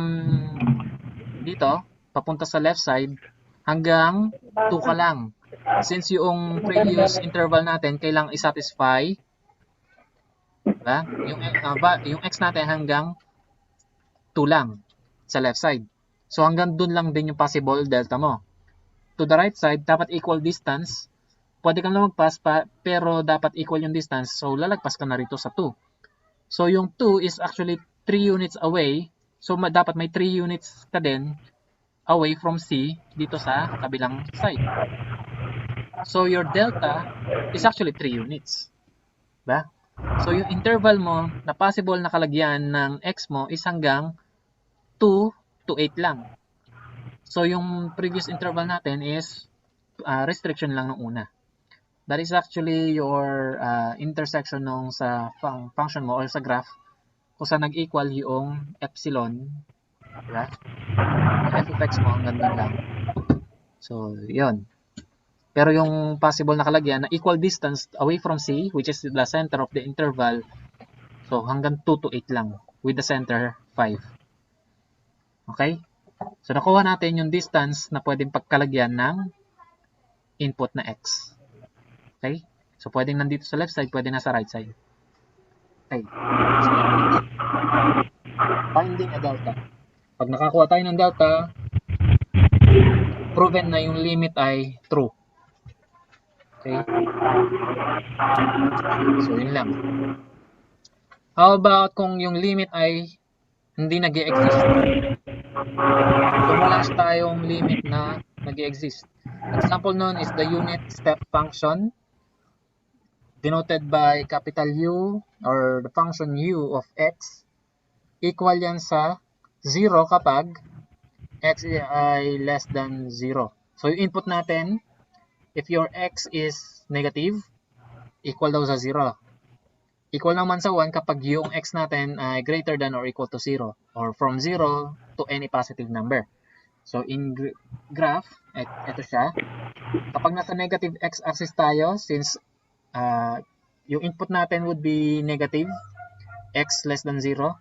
dito, papunta sa left side, hanggang 2 ka lang. Since yung previous interval natin, kailangang i-satisfy Diba? Yung x natin hanggang 2 lang sa left side. So hanggang dun lang din yung possible delta mo. To the right side, dapat equal distance. Pwede kang lumagpas pa, pero dapat equal yung distance. So lalagpas ka na rito sa 2. So yung 2 is actually 3 units away. So dapat may 3 units ka din away from C dito sa kabilang side. So your delta is actually 3 units. Diba? So yung interval mo na possible na kalagyan ng x mo is hanggang 2 to 8 lang. So yung previous interval natin is restriction lang ng una. That is actually your intersection nung sa function mo or sa graph kung saan nag-equal yung epsilon, diba? F of x mo hanggang doon lang. So, yun. Pero yung possible na kalagyan na equal distance away from C, which is the center of the interval, so hanggang 2 to 8 lang with the center 5. Okay? So, nakuha natin yung distance na pwedeng pagkalagyan ng input na x. Okay? So, pwedeng nandito sa left side, pwedeng nasa right side. Okay. So, finding a delta. Pag nakakuha tayo ng delta, proven na yung limit ay true. Okay? So, yun lang. How about kung yung limit ay hindi nag-e-exist? Kung wala tayong limit na nag-e-exist. Example nun is the unit step function denoted by capital U or the function U of x. Equal yan sa 0 kapag x ay less than 0. So, yung input natin, if your x is negative, equal daw sa 0. Equal naman sa 1 kapag yung x natin ay greater than or equal to 0 or from 0 to any positive number. So, in graph, ito siya. Kapag nasa negative x-axis tayo, since yung input natin would be negative, x less than 0,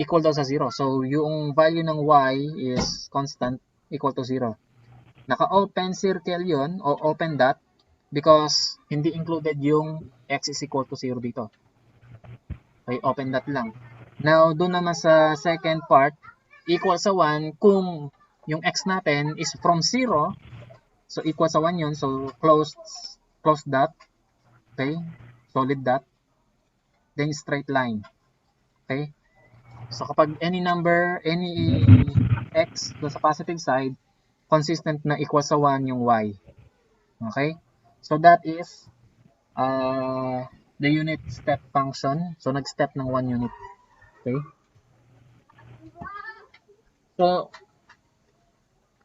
equal daw sa 0. So, yung value ng y is constant, equal to 0. Naka-open circle yun, o open dot, because hindi included yung x is equal to 0 dito. Okay, open dot lang. Now, doon naman sa second part, equal sa 1 kung yung x natin is from 0, so equal sa 1 yun, so closed dot, okay, solid dot, then straight line. Okay? So kapag any number, any x doon sa positive side, consistent na equal sa 1 yung y. Okay? So that is the unit step function. So nag-step ng 1 unit. Okay? So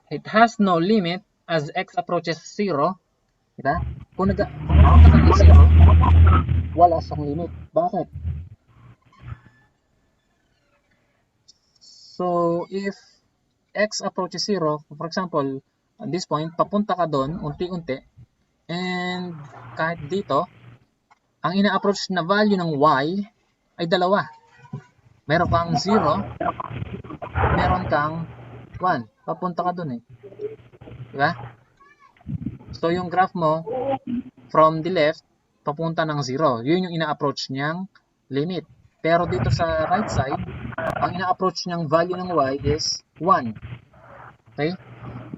it has no limit as x approaches 0. Diba? Kung nakapunta ka ng 0, wala siyang limit. Bakit? So, if x approaches 0, for example, at this point, papunta ka doon, unti-unti, and kahit dito, ang ina-approach na value ng y ay dalawa. Meron kang 0, meron kang 1. Papunta ka doon eh. Diba? So, yung graph mo, from the left, papunta ng 0. Yun yung ina-approach niyang limit. Pero dito sa right side, ang ina-approach niyang value ng y is 1. Okay?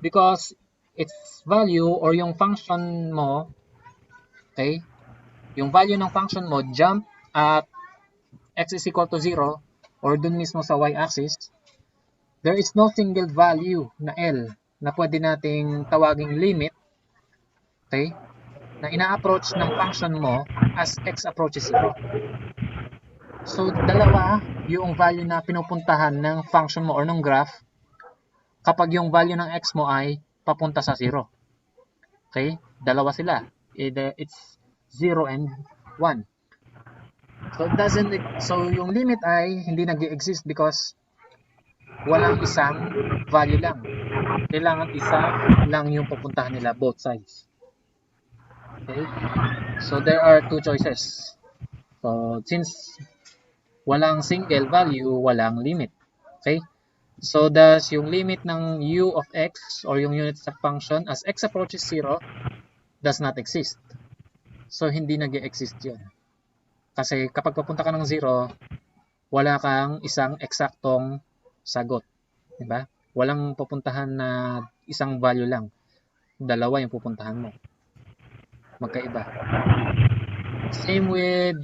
Because its value or yung function mo, okay, yung value ng function mo jump at x is equal to 0 or dun mismo sa y-axis, there is no single value na L na pwede nating tawaging limit, okay, na ina-approach ng function mo as x approaches 0. So, dalawa yung value na pinupuntahan ng function mo or ng graph kapag yung value ng x mo ay papunta sa 0. Okay? Dalawa sila. It's 0 and 1. So yung limit ay hindi nag-exist because walang isang value lang. Kailangan isa lang yung pupuntahan nila, both sides. Okay? So there are two choices. So since walang single value, walang limit. Okay? So thus yung limit ng u of x or yung unit step function as x approaches 0 does not exist. So hindi nag-exist yun. Kasi kapag papunta ka ng 0, wala kang isang eksaktong sagot. Diba? Walang pupuntahan na isang value lang. Dalawa yung pupuntahan mo. Magkaiba. Same with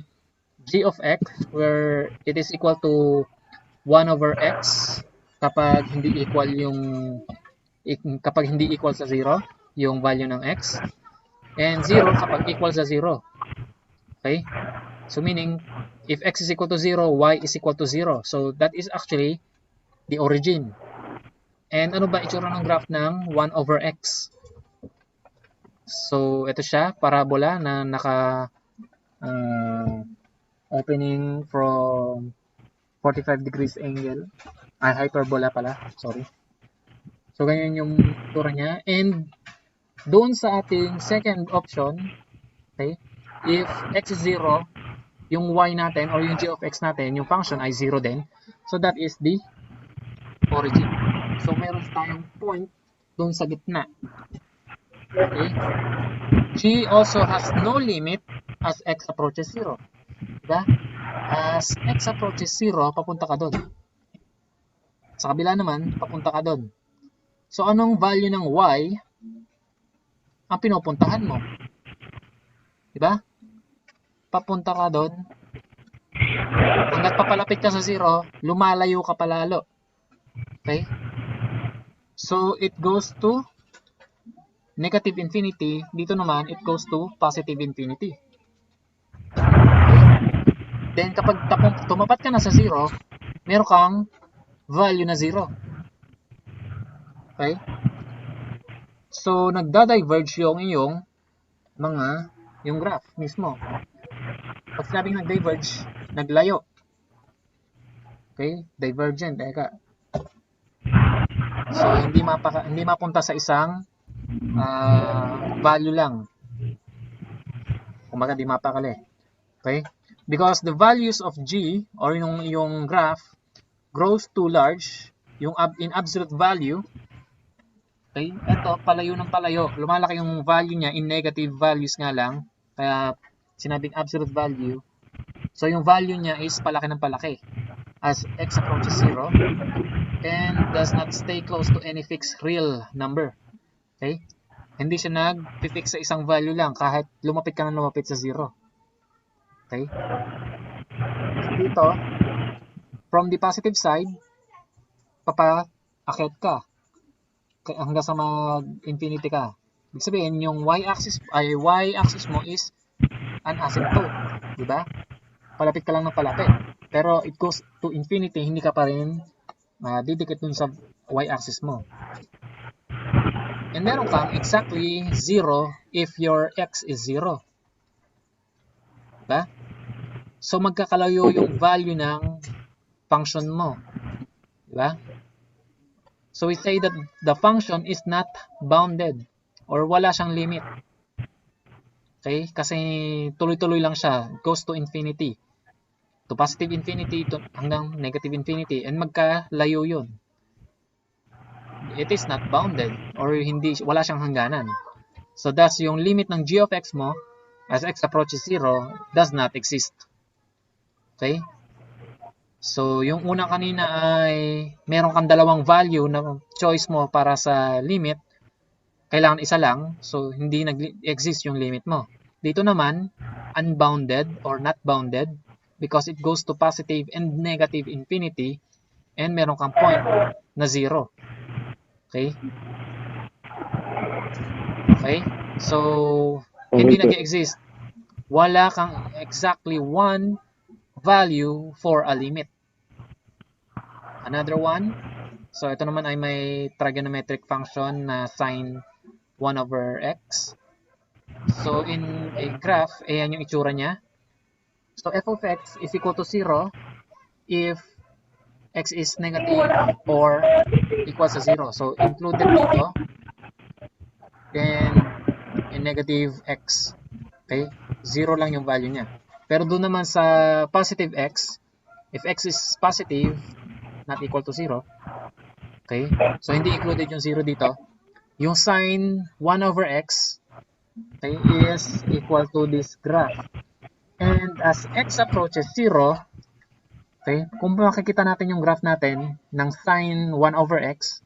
g of x, where it is equal to 1 over x kapag hindi equal sa 0 yung value ng x, and 0 kapag equal sa 0. Okay? So meaning, if x is equal to 0, y is equal to 0. So that is actually the origin. And ano ba itsura ng graph ng 1 over x? So ito siya, parabola na naka opening from 45 degrees angle. Hyperbola pala, sorry. So ganyan yung itsura niya. And doon sa ating second option, okay, if x is 0, yung y natin or yung g of x natin, yung function ay 0 din. So that is the origin. So meron tayong point doon sa gitna. Okay? G also has no limit as x approaches 0. Diba? As x approaches 0, papunta ka doon. Sa kabila naman, papunta ka doon. So anong value ng y ang pinupuntahan mo? Diba? Papunta ka doon. Hanggat papalapit ka sa 0, lumalayo ka palalo. Okay? So it goes to negative infinity. Dito naman, it goes to positive infinity. Then kapag tumapat ka na sa 0, meron kang value na 0. Okay? So nagda-diverge yung yung graph mismo. Pag sinabing nag-diverge, naglayo. Okay? Divergent. So hindi mapunta sa isang value lang. Kumbaga di mapakali. Okay? Because the values of g or yung graph grows too large, in absolute value, okay? Ito palayo ng palayo, lumalaki yung value niya in negative values nga lang, kaya sinabing absolute value. So yung value niya is palaki ng palaki as x approaches 0 and does not stay close to any fixed real number. Okay? Hindi siya nag-fix sa isang value lang kahit lumapit ka ng lumapit sa 0. Okay? Dito, from the positive side, papaakyat ka hanggang sa mag-infinity ka. Ibig sabihin, yung y-axis mo is an asymptote. Diba? Palapit ka lang ng palapit. Pero it goes to infinity, hindi ka pa rin didikit dun sa y-axis mo. And meron kang exactly 0 if your x is 0. Diba? So magkakalayo yung value ng function mo. Diba? So we say that the function is not bounded or wala siyang limit. Okay? Kasi tuloy-tuloy lang siya. It goes to infinity. To positive infinity hanggang negative infinity. And magkalayo yun. It is not bounded or wala siyang hangganan. So thus yung limit ng g of x mo as x approaches 0 does not exist. Okay? So yung una kanina ay meron kang dalawang value na choice mo para sa limit. Kailangan isa lang. So hindi nag-exist yung limit mo. Dito naman, unbounded or not bounded because it goes to positive and negative infinity and meron kang point na 0. Okay? Okay? So, hindi nag-exist. Wala kang exactly one value for a limit. Another one. So, ito naman ay may trigonometric function na sine 1 over x. So, in a graph, ayan yung itsura niya. So, f of x is equal to 0 if x is negative or equal sa 0. So, included dito, then, in negative x. Okay? 0 lang yung value niya. Pero doon naman sa positive x, if x is positive, not equal to 0, okay? So, hindi included yung 0 dito. Yung sine 1 over x, okay, is equal to this graph. And as x approaches 0, okay, kung makikita natin yung graph natin ng sine 1 over x,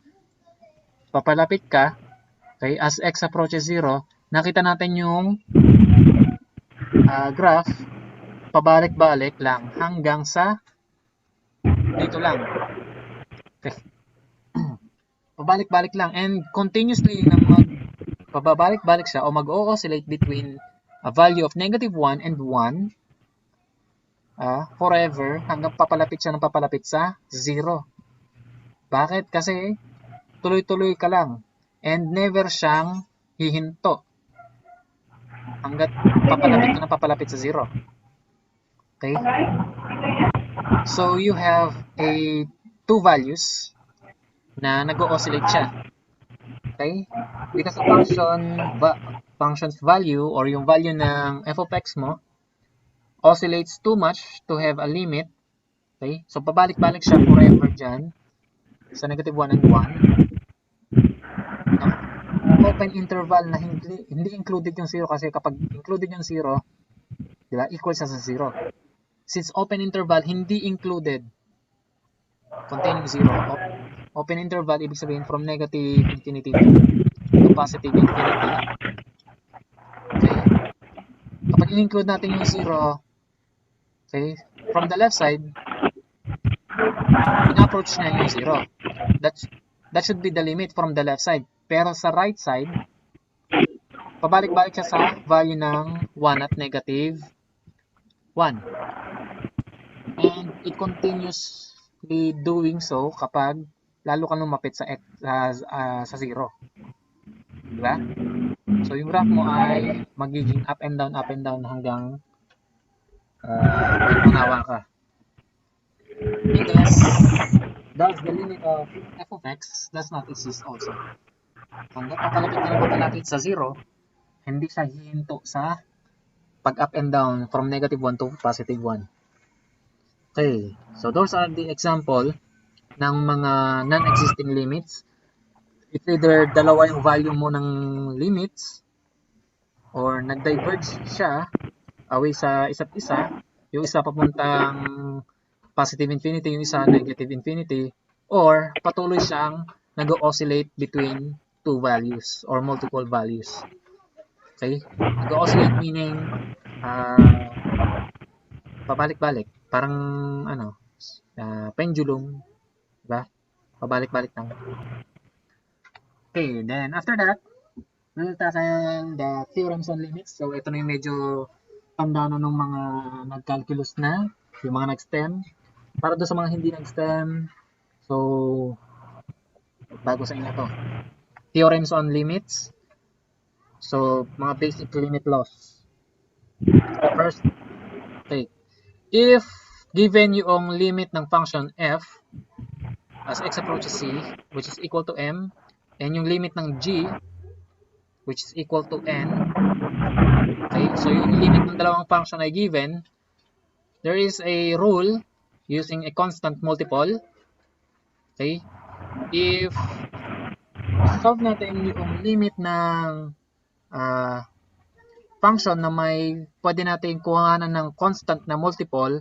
papalapit ka, okay, as x approaches 0, nakita natin yung graph, pabalik-balik lang hanggang sa dito lang. Okay. Pabalik-balik lang and continuously na pababalik-balik siya o mag-o-oscillate between a value of negative 1 and 1 forever hanggang papalapit siya ng papalapit sa 0. Bakit? Kasi tuloy-tuloy ka lang and never siyang hihinto hanggat papalapit ka ng papalapit sa 0. Okay? So you have two values na nag-o-oscillate siya. Okay? Because the function's value or yung value ng f of x mo oscillates too much to have a limit. Okay? So pabalik-balik siya forever dyan sa negative 1 and 1. Open interval na hindi included yung 0 kasi kapag included yung 0, di ba, equal siya sa 0. Since open interval hindi included containing 0, open interval ibig sabihin from negative infinity to positive infinity. Okay? Kapag in-include natin yung 0, okay, from the left side, in-approach na yung 0. That should be the limit from the left side. Pero sa right side, pabalik-balik siya sa value ng 1 at negative 1. And it continuously doing so kapag lalo ka lumapit sa 0. Diba? So yung graph mo ay magiging up and down hanggang manawa ka. Because thus the limit of f of x does not exist also. Hanggang papalapit sa 0, hindi siya hihinto sa pag up and down from negative 1 to positive 1. Okay, so those are the example ng mga non-existing limits. It's either dalawa yung value mo ng limits or nag-diverge siya away sa isa't isa. Yung isa papuntang positive infinity, yung isa negative infinity, or patuloy siyang nag-oscillate between two values or multiple values. Okay? Nag-oscillate meaning pabalik-balik. Parang pendulum. Diba? Pabalik-balik lang. Okay, then after that, we'll tackle the theorems on limits. So, ito na yung medyo tanda na ng mga nag-calculus na, yung mga nag-STEM. Para doon sa mga hindi nag-STEM, so, bago sa inyo to. Theorems on limits. So, mga basic limit laws. First, okay. If given yung limit ng function f as x approaches c, which is equal to m, and yung limit ng g, which is equal to n, okay, so yung limit ng dalawang function ay given, there is a rule using a constant multiple. Okay, if solve natin yung limit ng function na may pwede natin kuhanan ng constant na multiple,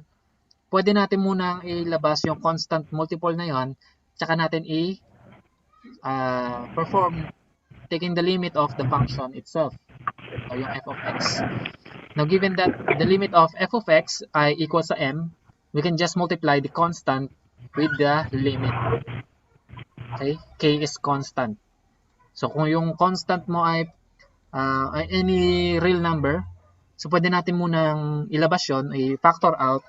pwede natin munang ilabas yung constant multiple na yon, tsaka natin perform taking the limit of the function itself, o yung f of x. Now, given that the limit of f of x ay equal sa m, we can just multiply the constant with the limit. Okay? K is constant. So, kung yung constant mo ay any real number, so pwede natin munang ilabas yun, i-factor out,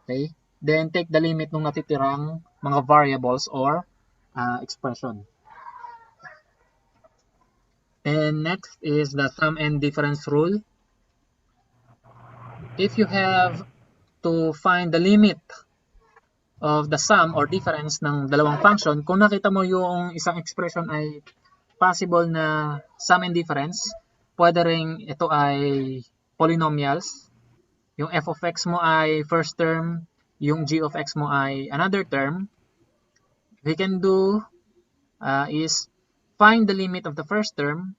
okay? Then, take the limit ng natitirang mga variables or expression. And next is the sum and difference rule. If you have to find the limit of the sum or difference ng dalawang function, kung nakita mo yung isang expression ay possible na sum and difference, pwede rin ito ay polynomials. Yung f of x mo ay first term, yung g of x mo ay another term. We can do is find the limit of the first term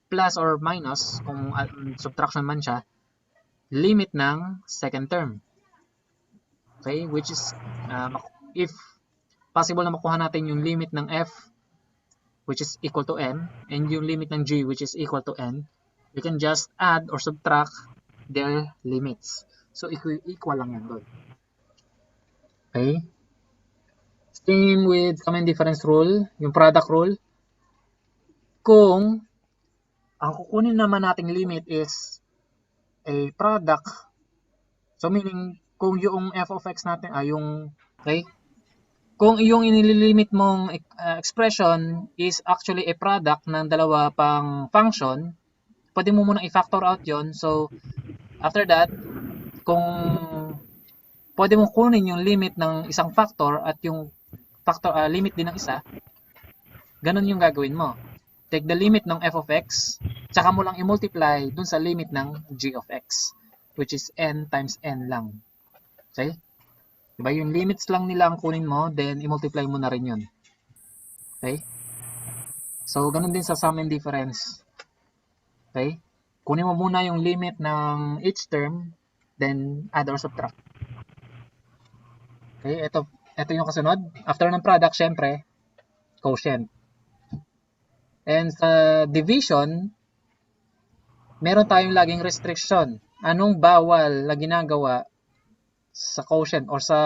plus or minus kung subtraction man siya limit ng second term. Okay, which is if possible na makuha natin yung limit ng f which is equal to n and yung limit ng g which is equal to n, we can just add or subtract their limits. So equal lang yan doon. Okay? Same with common difference rule, yung product rule. Kung ang kukunin naman nating limit is a product, so meaning kung yung f of x natin okay, kung yung inilimit mong expression is actually a product ng dalawa pang function, pwede mo munang i-factor out yon. So after that, kung pwede mong kunin yung limit ng isang factor at yung factor limit din ng isa, ganun yung gagawin mo. Take the limit ng f of x, tsaka mo lang i-multiply dun sa limit ng g of x, which is n times n lang. Okay? Diba? Yung limits lang nila ang kunin mo, then i-multiply mo na rin yun. Okay? So, ganun din sa sum and difference. Okay? Kunin mo muna yung limit ng each term, then add or subtract. Okay? Ito yung kasunod. After ng product, syempre, quotient. And sa division, meron tayong laging restriction. Anong bawal na ginagawa sa quotient or sa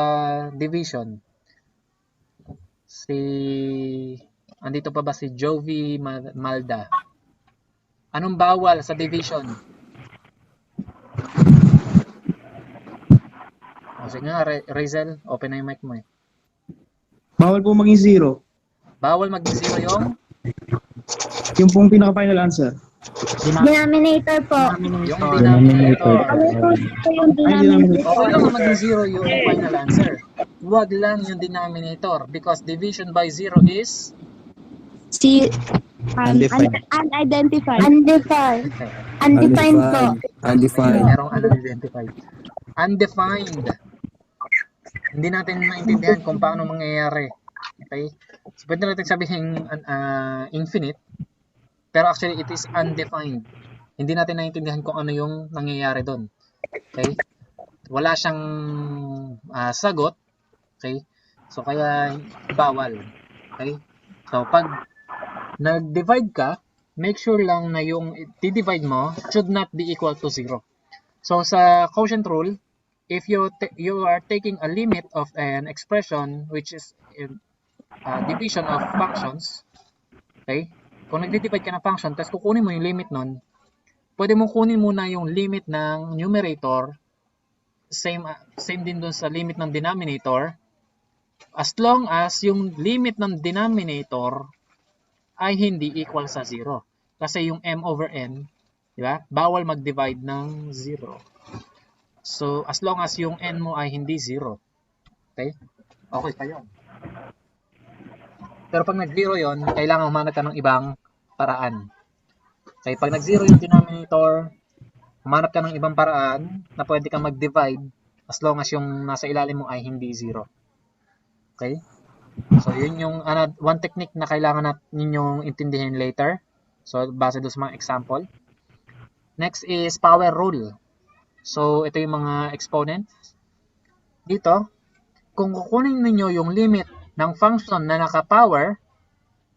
division? Andito pa ba si Jovi Malda? Anong bawal sa division? Sige nga, Razel, open na yung mic mo eh. Bawal po maging zero. Bawal maging zero Yung pong pinaka-final answer. Denominator po. Yung denominator. Ano po yung denominator? Okay lang na maging zero yung final answer. Huwag lang yung denominator because division by zero is Undefined. Unidentified. Undefined po. Undefined. Merong unidentified. Undefined. Hindi natin maintindihan kung paano mangyayari. Okay? So, pwede natin sabihin infinite, pero actually it is undefined. Hindi natin naiintindihan kung ano yung nangyayari doon. Okay? Wala siyang sagot. Okay? So, kaya bawal. Okay? So, pag nag-divide ka, make sure lang na yung i-divide mo should not be equal to 0. So, sa quotient rule, if you are taking a limit of an expression which is division of functions, okay? Kung nag-divide ka ng function, tapos kukunin mo yung limit nun, pwede mong kunin muna yung limit ng numerator, same din dun sa limit ng denominator, as long as yung limit ng denominator ay hindi equal sa 0. Kasi yung m over n, di ba? Bawal mag-divide ng 0. So, as long as yung n mo ay hindi 0. Okay? Okay pa yun. Pero pag nag-0 yun, kailangan humanap ka ng ibang paraan. Okay? Pag nag-0 yung denominator, humanap ka ng ibang paraan na pwede kang mag-divide as long as yung nasa ilalim mo ay hindi 0. Okay? So, yun yung one technique na kailangan ninyong intindihin later. So, base doon sa mga example. Next is power rule. So, ito yung mga exponents. Dito, kung kukunin niyo yung limit ng function na naka-power,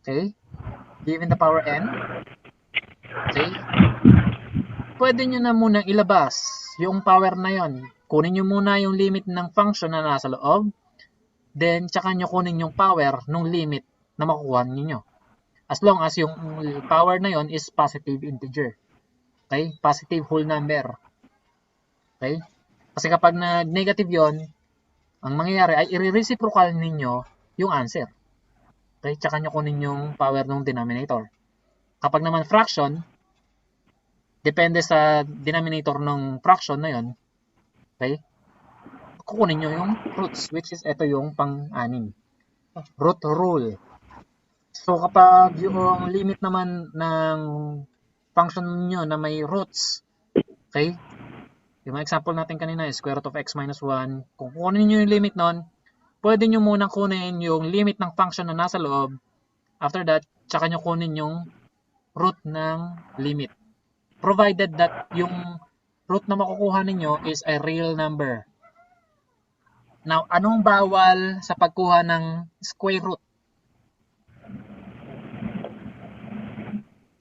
okay, given the power n, okay, pwede nyo na muna ilabas yung power na yon. Kunin nyo muna yung limit ng function na nasa loob, then tsaka nyo kunin yung power ng limit na makukuha niyo. As long as yung power na yon is positive integer. Okay? Positive whole number. Okay? Kasi kapag nag-negative yon, ang mangyayari ay i-reciprocal ninyo yung answer. Okay? Tsaka nyo kunin yung power ng denominator. Kapag naman fraction, depende sa denominator ng fraction na yon, okay? Kukunin nyo yung roots, which is ito yung pang-anim. Root rule. So, kapag yung limit naman ng function nyo na may roots, okay? Yung example natin kanina is square root of x minus 1. Kung kunin nyo yung limit nun, pwede nyo munang kunin yung limit ng function na nasa loob. After that, tsaka nyo kunin yung root ng limit. Provided that yung root na makukuha ninyo is a real number. Now, anong bawal sa pagkuha ng square root?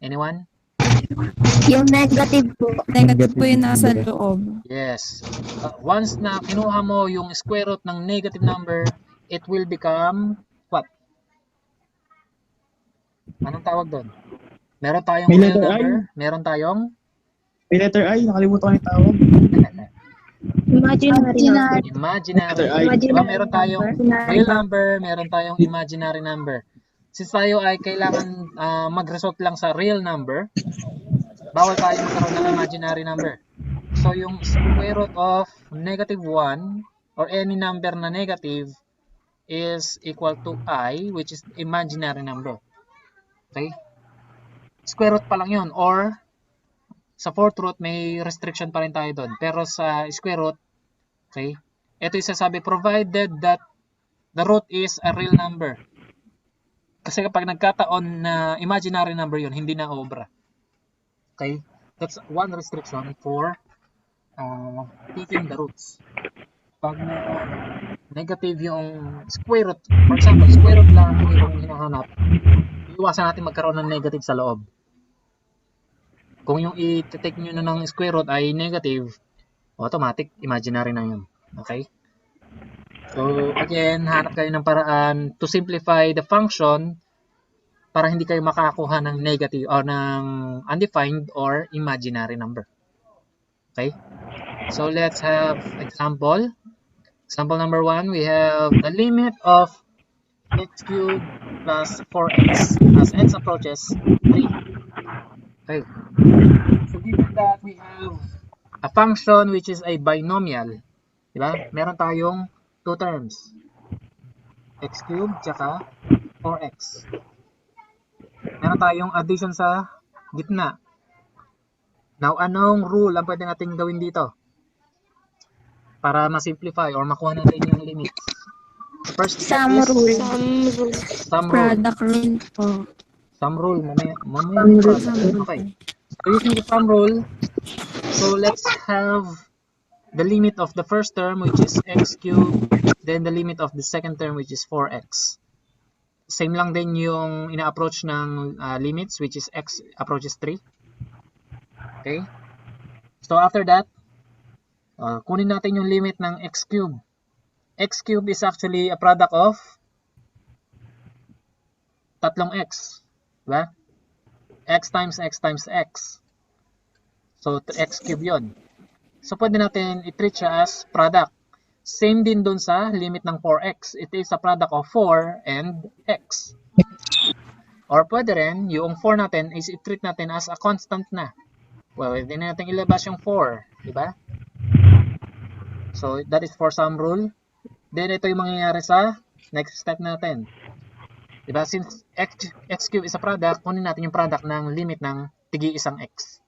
Anyone? Yung negative po. Negative po yung nasa loob. Yes. Once na kinuha mo yung square root ng negative number, it will become what? Anong tawag doon? Meron tayong May real letter I? number, meron tayong May letter I, nakalimutan ko yung tawag. Imaginary number. imaginary. Letter I. Diba meron tayong real number. number, meron tayong imaginary number. Since tayo ay kailangan mag-result lang sa real number, bawal tayo magkaroon ng imaginary number. So yung square root of negative 1 or any number na negative is equal to I, which is imaginary number. Okay? Square root pa lang yun. Or sa fourth root, may restriction pa rin tayo doon. Pero sa square root, okay, ito yung sasabi, provided that the root is a real number. Kasi kapag nagkataon na imaginary number yun, hindi na obra. Okay? That's one restriction for taking the roots. Pag negative yung square root, for example, square root lang yung hinahanap, iwasan natin magkaroon ng negative sa loob. Kung yung i-take nyo na ng square root ay negative, automatic, imaginary na yun. Okay? So, again, hanap kayo ng paraan to simplify the function para hindi kayo makakuha ng negative or ng undefined or imaginary number. Okay? So, let's have example. Example number 1, we have the limit of x cubed plus 4x as x approaches 3. Okay. So, given that we have a function which is a binomial, diba? Meron tayong two terms, x cubed tsaka 4x. Meron tayong addition sa gitna. Now, anong rule ang pwede natin gawin dito para ma-simplify or makuha natin yung limits? First step Sum is rule. sum rule. Product rule po. Sum rule. Mamaya yung product. Okay. So, using the sum rule, so let's have the limit of the first term, which is x cubed, then the limit of the second term, which is 4x. Same lang din yung ina-approach ng limits, which is x approaches 3. Okay? So after that, kunin natin yung limit ng x cubed. X cubed is actually a product of tatlong x. Diba? X times x times x. So, x cubed yun. So, pwede natin i-treat siya as product. Same din dun sa limit ng 4x. It is a product of 4 and x. Or pwede rin, yung 4 natin is i-treat natin as a constant na. Well, hindi natin ilabas yung 4. Diba? So, that is for sum rule. Then, ito yung mangyayari sa next step natin. Diba? Since x cubed is a product, kunin natin yung product ng limit ng tigi isang x.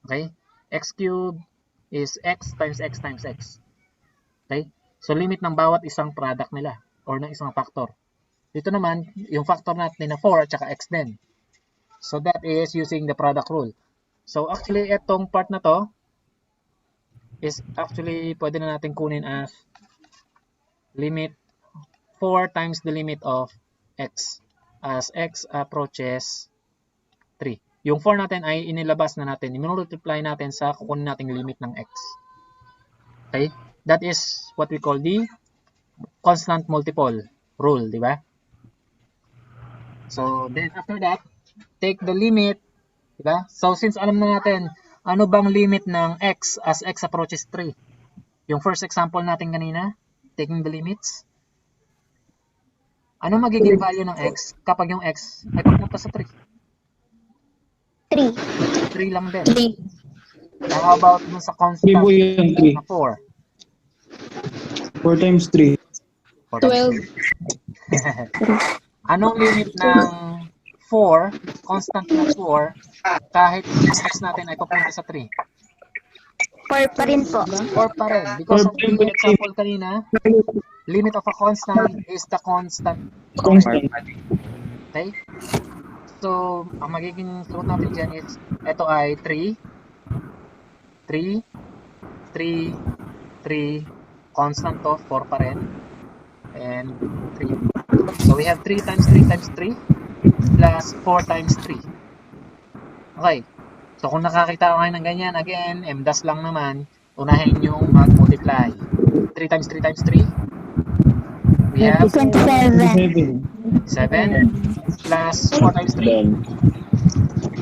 Okay? X cubed is x times x times x. Okay? So, limit ng bawat isang product nila or ng isang factor. Dito naman, yung factor natin na 4 at saka x din. So, that is using the product rule. So, actually, itong part na to is actually pwede na natin kunin as limit 4 times the limit of x as x approaches 3. Yung 4 natin ay inilabas na natin. I-multiply natin sa kukunin nating limit ng x. Okay? That is what we call the constant multiple rule, di ba? So, then after that, take the limit, di ba? So, since alam na natin, ano bang limit ng x as x approaches 3? Yung first example natin kanina, taking the limits. Ano magiging value ng x kapag yung x ay papunta sa 3? 3. 3 lang din. 3. How about dun sa constant 3 po yung 3. na 4? 4 times 3. 12. Anong limit ng 4, constant na 4, kahit yung x natin ay papunta sa 3? 4 pa rin po. 4 pa rin. Because of the example kanina, limit of a constant is the constant. Constant. Okay? So, ang magiging sagot natin dyan is, ito ay 3, 3, 3, constant to, 4 pa rin. And 3. So we have 3 times 3 times 3 plus 4 times 3. Okay. So kung nakakita ko kayo ng ganyan, again, MDAS lang naman, unahin yung mag-multiply. 3 times 3 times 3. We have 27. 7. 7 plus 4 times 3.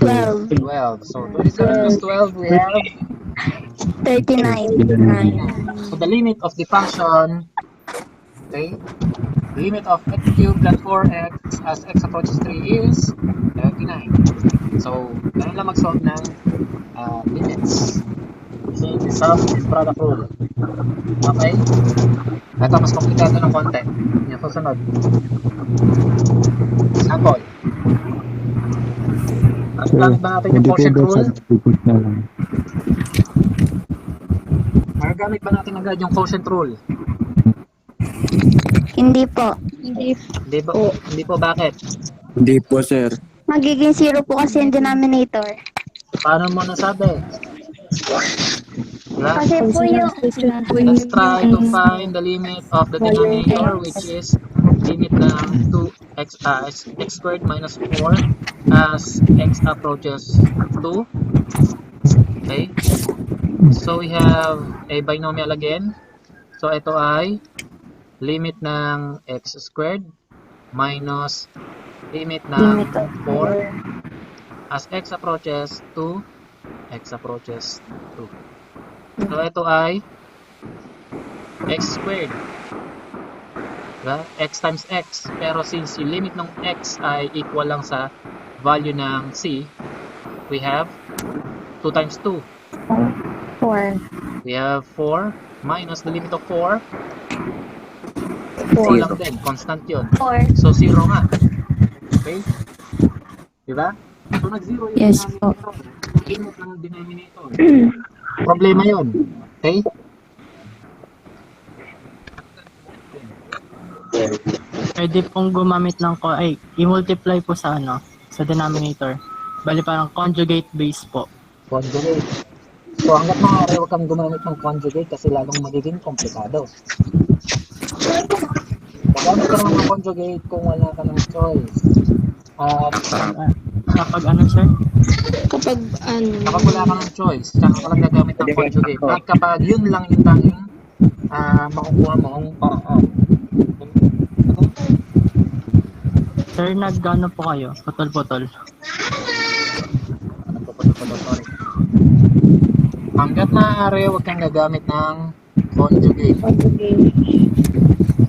12. 12. So 27 plus 12, we have 39. so the limit of the function, okay, the limit of x cubed plus 4x as x approaches 3 is 39. So, ganun lang mag-solve ng limits. So, the sum is product rule. Okay? Ito, mas komplikado ng konti. Yung susunod. Example. At gamit ba natin yung quotient rule? Magagamit ba natin agad yung quotient rule? Hindi po. Hindi po, bakit? Hindi po, sir. Magiging 0 po kasi yung denominator. Paano mo nasabi? Diba? Kasi po yung... Let's try to find the limit of the denominator, which is limit ng 2x x squared minus 4 as x approaches 2. Okay? So we have a binomial again. So ito ay limit ng x squared minus limit ng 4 as x approaches 2, x approaches 2. So ito ay x squared. Diba? X times x. Pero since yung limit ng x ay equal lang sa value ng c, we have 2 times 2. 4. We have 4 minus the limit of 4. 4 lang din. Constant yun. 4. So 0 nga. Okay? Diba? So nag-0 yung Yes po. limit ng denominator. Problema yun. Okay? Pwede pong gumamit ng i-multiply po sa sa denominator. Bali parang conjugate base po. Conjugate. So hanggat maaari, huwag kang gumamit ng conjugate kasi lalong magiging komplikado. Gagamit ka naman ng conjugate kung wala ka ng choice. At Kapag sir? Kapag kapag wala ka ng choice, saka ka lang gagamit ng conjugate. At kapag yun lang yung tanging makukuha mong Sir, nag-ano po kayo? Putol-putol. Sorry. Hanggat maaari, huwag kang gagamit ng conjugate.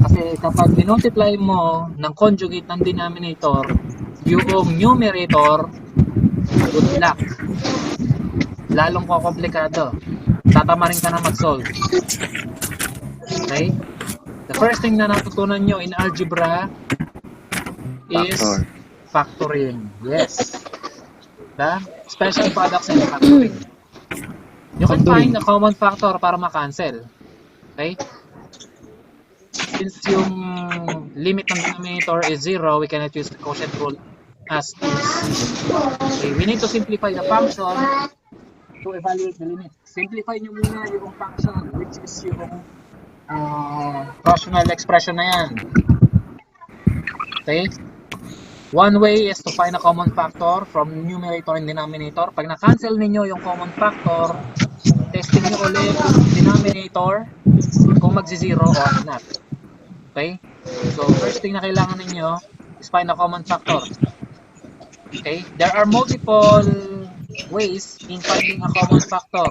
Kasi kapag minultiply mo ng conjugate ng denominator, yung numerator, good luck. Lalong komplikado. Tatamarin ka na mag-solve. Okay? The first thing na natutunan nyo in algebra is factoring. Yes. The special products and factoring. You can find a common factor para ma-cancel. Okay? Since yung limit ng denominator is 0, we cannot use the quotient rule as is. Okay, we need to simplify the function to evaluate the limit. Simplify nyo muna yung function, which is yung rational expression na yan. Okay? One way is to find a common factor from numerator and denominator. Pag na-cancel ninyo yung common factor, testing nyo ulit yung denominator kung magsi-zero or not. Okay? So, first thing na kailangan ninyo is find a common factor. Okay? There are multiple ways in finding a common factor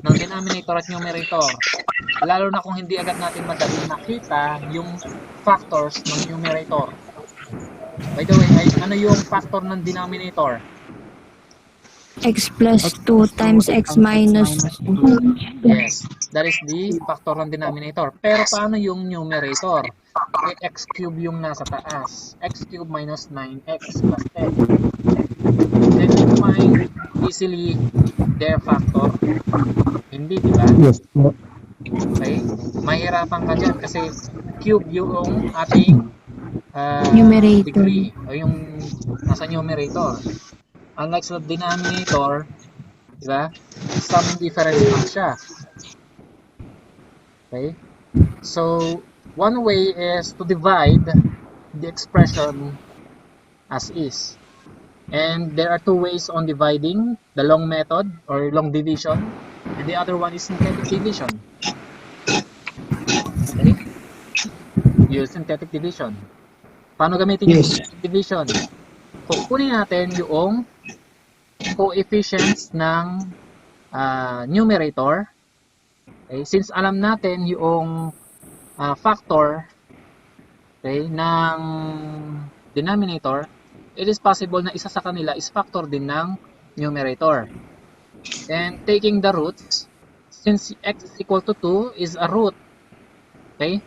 ng denominator at numerator. Lalo na kung hindi agad natin madali makita yung factors ng numerator. By the way, ano yung factor ng denominator? X plus 2 times x minus 2. Yes, that is the factor ng denominator. Pero paano yung numerator? X cube yung nasa taas. X cube minus 9x plus 10. Then you find easily their factor. Hindi, di ba? Yes. Okay? Mahirapan ka dyan kasi cube yung ating Numerator. degree o yung nasa numerator. Unlike sa denominator, di ba? Some difference lang siya. Okay? So, one way is to divide the expression as is. And there are two ways on dividing, the long method or long division, and the other one is synthetic division. Okay? Use synthetic division. Paano gamitin yung synthetic division? Kukunin natin yung coefficients ng numerator. Okay? Since alam natin yung factor, okay, ng denominator, it is possible na isa sa kanila is factor din ng numerator. And taking the roots, since x is equal to 2 is a root, okay,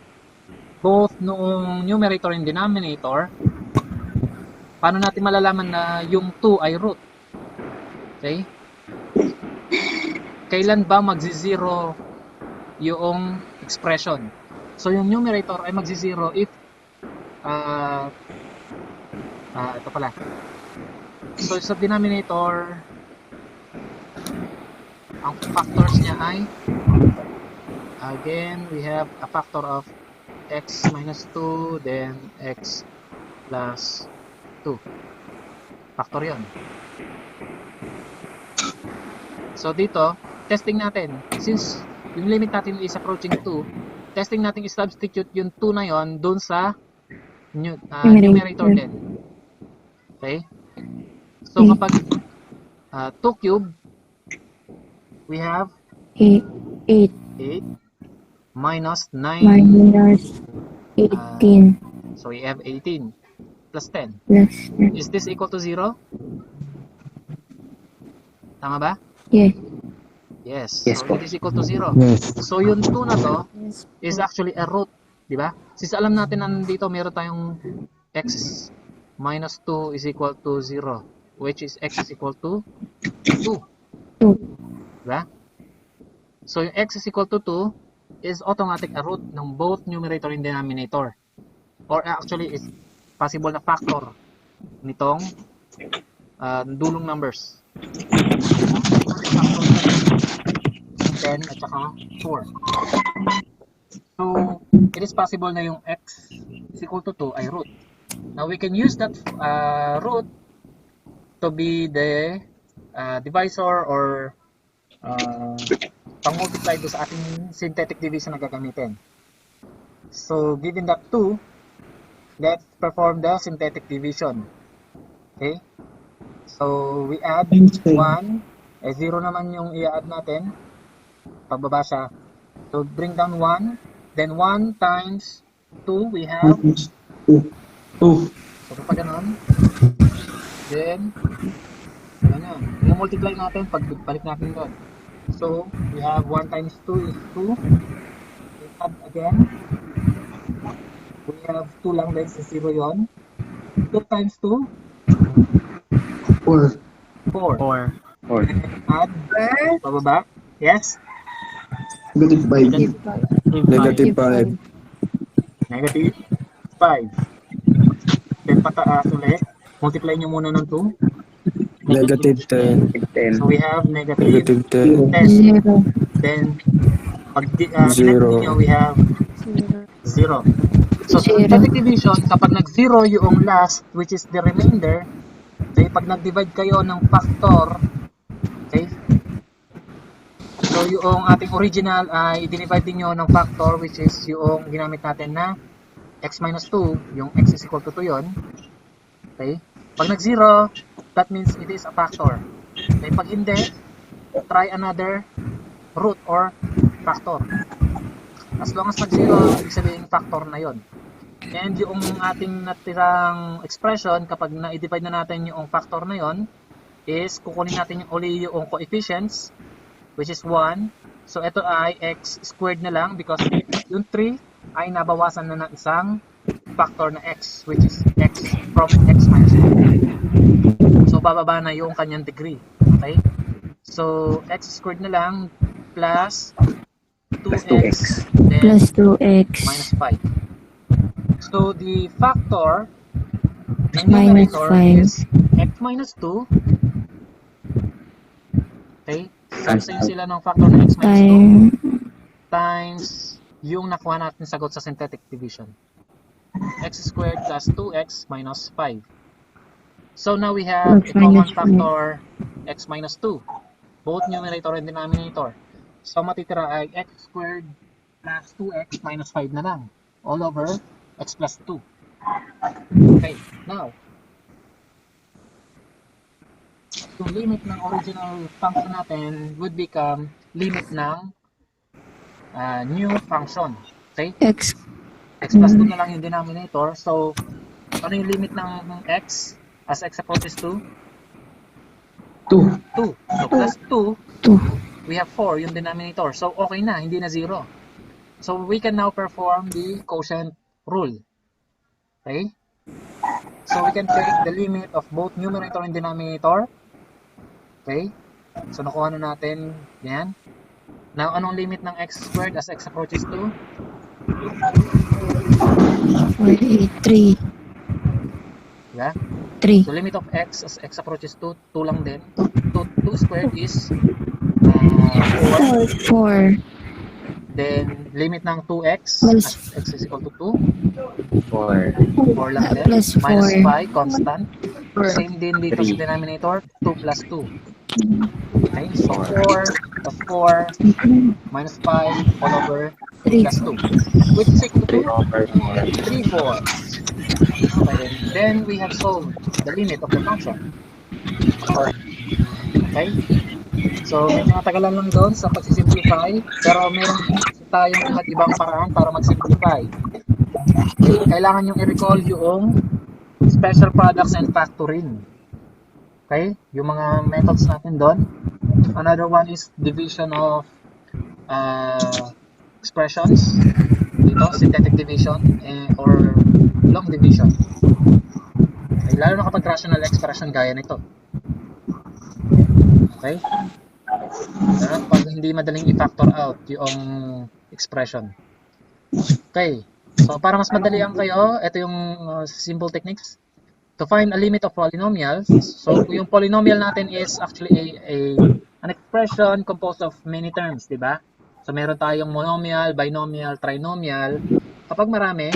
both noong numerator and denominator, paano natin malalaman na yung 2 ay root? Okay? Kailan ba magzi-zero yung expression? So yung numerator ay magzi-zero if ito pala. So sa denominator, ang factors niya ay, again, we have a factor of x minus 2, then x plus 2. Factor yun. So dito, testing natin. Since yung limit natin is approaching 2, testing natin i-substitute yung 2 na yon dun sa numerator din. Okay? So kapag 2 cube, we have 8 minus 9. minus 18 So we have 18 plus 10. plus 10. Is this equal to 0? Tama ba? Yes. Yes. So it is equal to 0. So yung 2 na to is actually a root. Diba? Since alam natin na nandito meron tayong x minus 2 is equal to 0, which is x is equal to 2. 2. Diba? So yung x is equal to 2 is automatic a root ng both numerator and denominator. Or actually is possible na factor nitong dulong numbers. 10 at saka 4. So, it is possible na yung x is equal to 2 ay root. Now, we can use that root to be the divisor or pang-multiply do sa ating synthetic division na gagamitin. So, given that 2, let's perform the synthetic division. Okay? So, we add 1. 0 naman yung i-add natin. Pagbaba siya. So, bring down 1. Then 1 times 2, we have 2. So, pa ganon. Then, ganyan. I-multiply natin pag balik natin doon. So, we have 1 times 2 is 2. We add again. We have 2 lang din sa 0 yon. 2 times 2? 4. 4. 4. Add. Pababa. Yes? Negative 5. Negative 5. Negative 5. Then pataas ulit. Multiply nyo muna ng 2. Negative 10. So we have negative Negative 10. 10. 0. Then pag Zero. nyo, we have 0. So sa Zero. synthetic division, kapag nag-0 yung last, which is the remainder, okay, pag nag-divide kayo ng factor, okay, so yung ating original ay i-divide din nyo ng factor, which is yung ginamit natin na x minus 2, yung x is equal to 2 yun. Okay? Pag nag-0, that means it is a factor. Okay? Pag hindi, try another root or factor. As long as nag-0, ibig sabihin factor na yon. And yung ating natirang expression, kapag na-divide na natin yung factor na yon, is kukunin natin yung coefficients, which is 1. So ito ay x squared na lang because yung 3 ay nabawasan na ng isang factor na x, which is x from x minus 2. So bababa na yung kanyang degree. Okay? So x squared na lang plus 2x then Plus 2x. minus 5. So the factor ng Minus numerator 5. is x minus 2. Okay? So same sila ng factor ng x minus 2 Time times yung nakuha natin sagot sa synthetic division. X squared plus 2x minus 5. So now we have a X common minus factor x minus 2. Both numerator and denominator. So matitira ay x squared plus 2x minus 5 na lang. All over x plus 2. Okay, now, yung limit ng original function natin would become limit ng new function. Okay? X. X plus 2 na lang yung denominator. So, ano yung limit ng x as x approaches to 2. 2. So, plus 2, 2. we have 4 yung denominator. So, okay na, hindi na 0. So, we can now perform the quotient rule. Okay? So, we can take the limit of both numerator and denominator. Okay? So, nakuha na natin yan. Now, anong limit ng x squared as x approaches to? 4, 8, 3. Yeah? 3. So, limit of x as x approaches to 2 lang din. 2 squared is 4. 4. Then, limit ng 2x Minus- as x is equal to 2. 4. 4 lang din. Plus Minus 4. 5, constant. Same din dito sa denominator, 2 plus 2. Okay, so 4 plus 4 minus 5 all over 3. plus 2. Which is equal to 3, 4. Okay, then we have solved the limit of the function. Okay? So, medyo matagalan lang doon sa pagsisimplify, pero meron tayong iba't ibang paraan para mag-simplify. Okay, kailangan nyo i-recall yung special products and factoring. Okay? Yung mga methods natin doon. Another one is division of expressions. Dito, synthetic division or long division. Okay, lalo na kapag rational expression gaya nito. Okay? Pag hindi madaling i-factor out yung expression. Okay. So, para mas madalian kayo, ito yung simple techniques. To find a limit of polynomials, so yung polynomial natin is actually an expression composed of many terms, di ba? So, meron tayong monomial, binomial, trinomial. Kapag marami,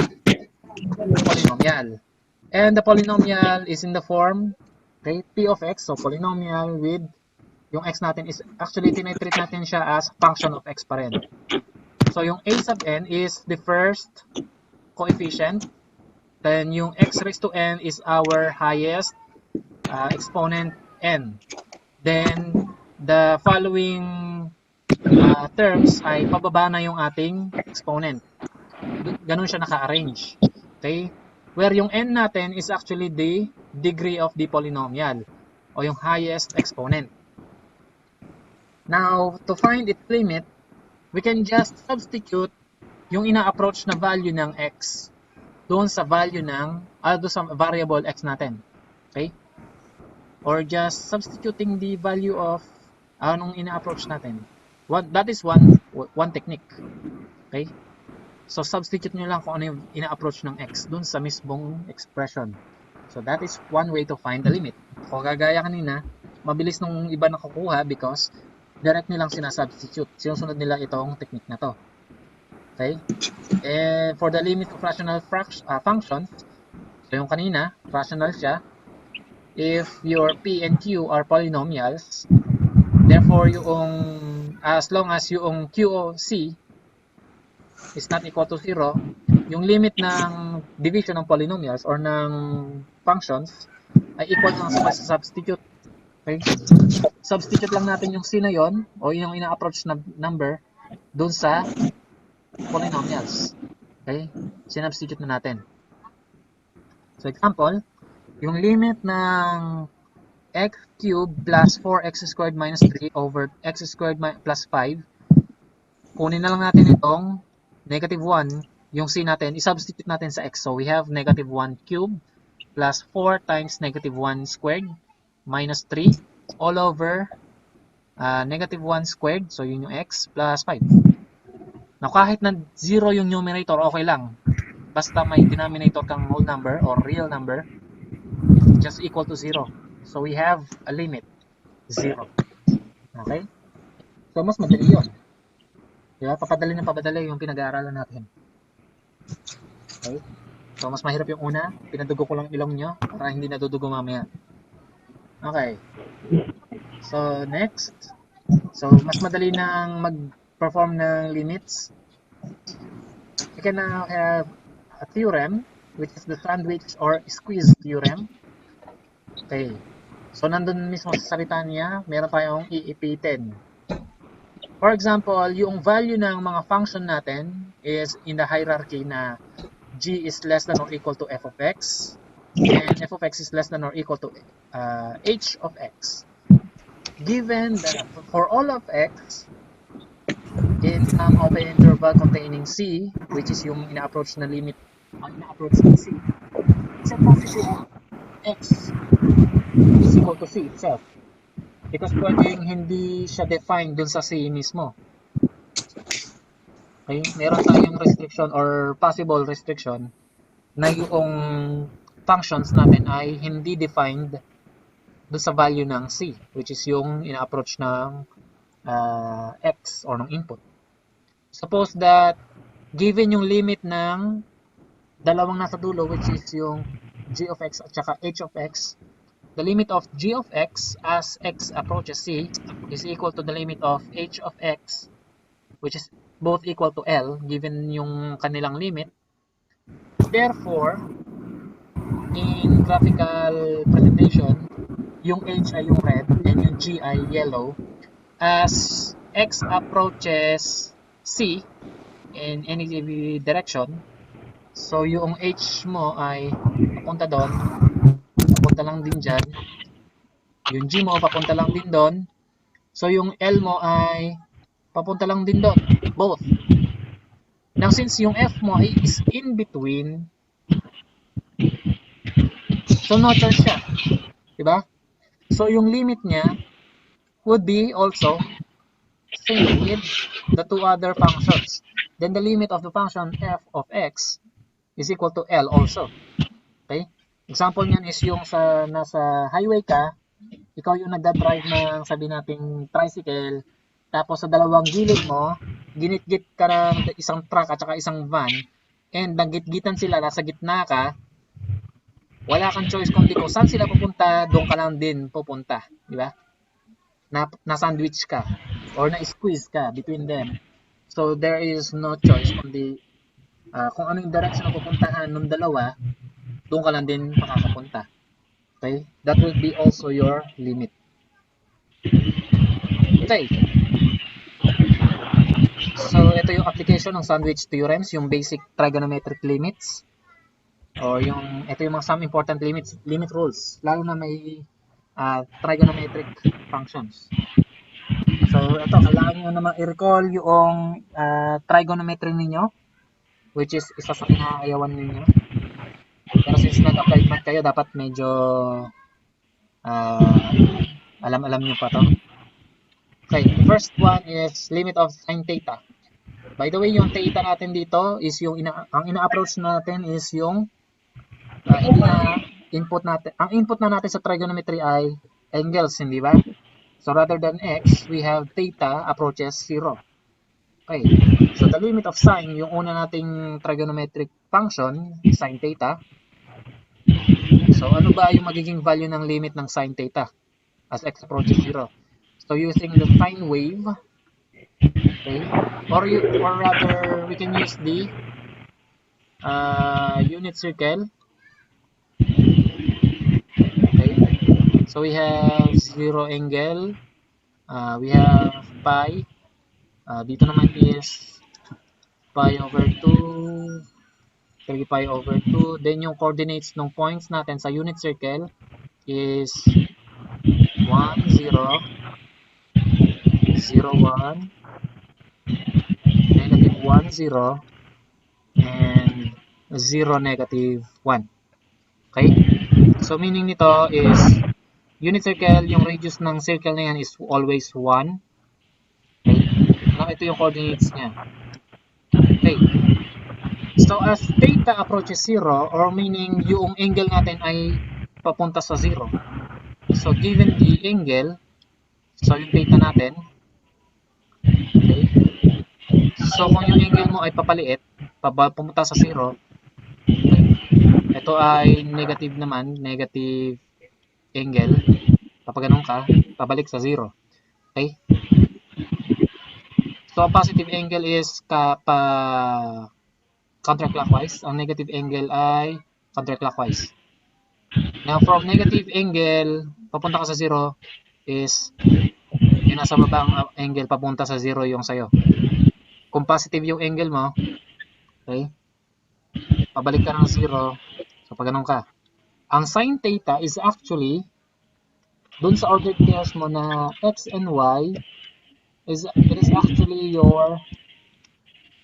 polynomial. And the polynomial is in the form, okay, p of x, so polynomial with yung x natin is actually tinitreat natin siya as function of x pa rin. So yung a sub n is the first coefficient, then yung x raised to n is our highest exponent n. Then the following terms ay pababa na yung ating exponent. Ganun siya naka-arrange. Okay? Where yung n natin is actually the degree of the polynomial o yung highest exponent. Now, to find its limit, we can just substitute yung ina-approach na value ng x doon sa value ng, doon sa variable x natin. Okay? Or just substituting the value of anong ina-approach natin. That is one technique. Okay? So, substitute nyo lang kung ano yung ina-approach ng x doon sa mismong expression. So, that is one way to find the limit. Kung gagaya kanina, mabilis nung iba nakukuha because direct nilang sinasubstitute. Sinusunod nila itong technique na to. Okay? And for the limit of rational functions, so yung kanina, rational siya. If your p and q are polynomials, therefore yung, as long as yung q o c is not equal to 0, yung limit ng division ng polynomials or ng functions ay equal lang sa substitute. Okay? Substitute lang natin yung c na yon o yung ina-approach na number dun sa polynomials. Okay? Sinubstitute na natin. So, example, yung limit ng x cubed plus 4x squared minus 3 over x squared plus 5, kunin na lang natin itong negative 1, yung c natin, isubstitute natin sa x. So, we have negative 1 cubed plus 4 times negative 1 squared minus 3 all over negative 1 squared, so yun yung x, plus 5. Now, kahit na 0 yung numerator, okay lang. Basta may denominator kang whole number or real number, just equal to 0. So, we have a limit, 0. Okay? So, mas madali yun. Di ba? Papadali yung pinag-aaralan natin. Okay? So, mas mahirap yung una. Pinadugo ko lang ilong nyo para hindi nadudugo mamaya. Okay. So, next. So, mas madali nang mag-perform ng limits. You can now have a theorem, which is the sandwich or squeeze theorem. Okay. So, nandun mismo sa salita niya, meron tayong iipitin. For example, yung value ng mga function natin is in the hierarchy na g is less than or equal to f of x, and f of x is less than or equal to h of x. Given that for all of x, in some open interval containing c, which is yung ina-approach na limit, ina-approach ng c, suppose yung x is equal to c itself. Because pwedeng hindi siya defined dun sa c mismo. Okay? Meron tayong restriction or possible restriction na yung functions natin ay hindi defined dun sa value ng c, which is yung ina-approach ng x or ng input. Suppose that given yung limit ng dalawang nasa dulo, which is yung g of x at saka h of x, the limit of g of x as x approaches c is equal to the limit of h of x, which is both equal to L given yung kanilang limit. Therefore, in graphical presentation, yung h ay yung red and yung g ay yellow. As x approaches c in any direction, so yung h mo ay papunta doon, papunta lang din dyan. Yung g mo papunta lang din doon. So yung L mo ay papunta lang din doon. Both. Now since yung f mo is in between, so no choice siya. Diba? So yung limit niya would be also same with the two other functions. Then the limit of the function f of x is equal to L also. Okay? Example niyan is yung nasa highway ka, ikaw yung nagda-drive ng sabi nating tricycle, tapos sa dalawang gilid mo, ginit-git ka ng isang truck at saka isang van, and nagit-gitan sila, nasa gitna ka, wala kang choice kundi kung saan sila pupunta, doon ka lang din pupunta. Di ba? Na-sandwich ka or na-squeeze ka between them. So there is no choice kundi kung ano yung direction na pupuntahan ng dalawa, doon ka lang din makakapunta. Okay? That will be also your limit. Okay. So ito yung application ng sandwich theorems, yung basic trigonometric limits. O ito yung mga some important limit rules, lalo na may trigonometric functions. So ito, kailangan nyo naman i-recall yung trigonometry ninyo, which is isa sa pinakaayawan ninyo. Pero since nag-applied math kayo, dapat medyo alam nyo pa to. Okay, the first one is limit of sine theta. By the way, yung theta natin dito is yung ang ina-approach natin is yung input natin. Ang input na natin sa trigonometry ay angles, hindi ba? So rather than x, we have theta approaches 0. Okay. So the limit of sine, yung una nating trigonometric function, sine theta. So ano ba yung magiging value ng limit ng sine theta as x approaches 0? So using the sine wave, okay, or rather we can use the unit circle. Okay. So we have 0 angle, we have pi, dito naman is pi over 2, 3 pi over 2, then yung coordinates ng points natin sa unit circle is 1, 0, 0, 1, negative 1, 0, and 0, negative 1. Okay? So meaning nito is unit circle, yung radius ng circle na yan is always 1. Okay? Now ito yung coordinates niya. Okay. So as theta approaches 0, or meaning yung angle natin ay papunta sa 0. So given the angle, so yung theta natin, okay, So, kung yung angle mo ay papaliit, pumunta sa 0, ito ay negative naman, negative angle. Kapag ganun ka, pabalik sa 0. Okay? So, ang positive angle is counterclockwise. Ang negative angle ay counterclockwise. Now, from negative angle, papunta ka sa 0 is yung nasa babang angle papunta sa 0 yung sayo. Kung positive yung angle mo, okay, pabalik ka ng 0, so pag ganun ka. Ang sin theta is actually, dun sa ordered pairs mo na x and y, it is actually your,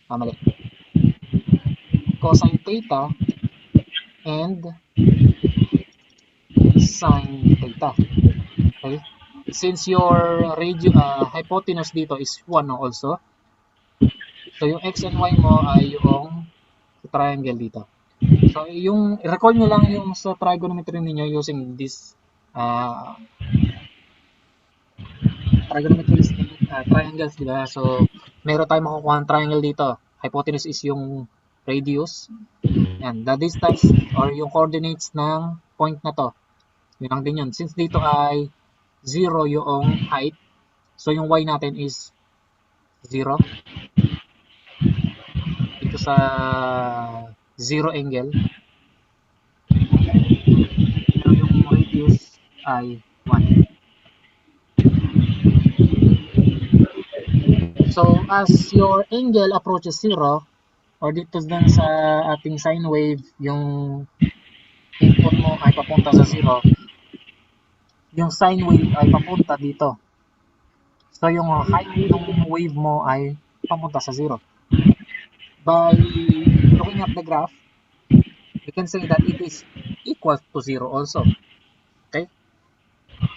mali, cosine theta and sin theta. Okay? Since your hypotenuse dito is 1 also, so yung x and y mo ay yung triangle dito. So, recall nyo lang yung sa trigonometry ninyo using this triangles, diba? So, meron tayong makukuha ng triangle dito. Hypotenuse is yung radius. Yan, the distance or yung coordinates ng point na to. Yun lang din yun. Since dito ay 0 yung height, so yung y natin is 0. Dito sa 0 angle, yung radius ay 1. So, as your angle approaches 0, or dito dun sa ating sine wave, yung input mo ay papunta sa 0, yung sine wave ay papunta dito. So, yung height ng wave mo ay papunta sa 0. By looking at the graph, you can say that it is equal to 0 also. Okay?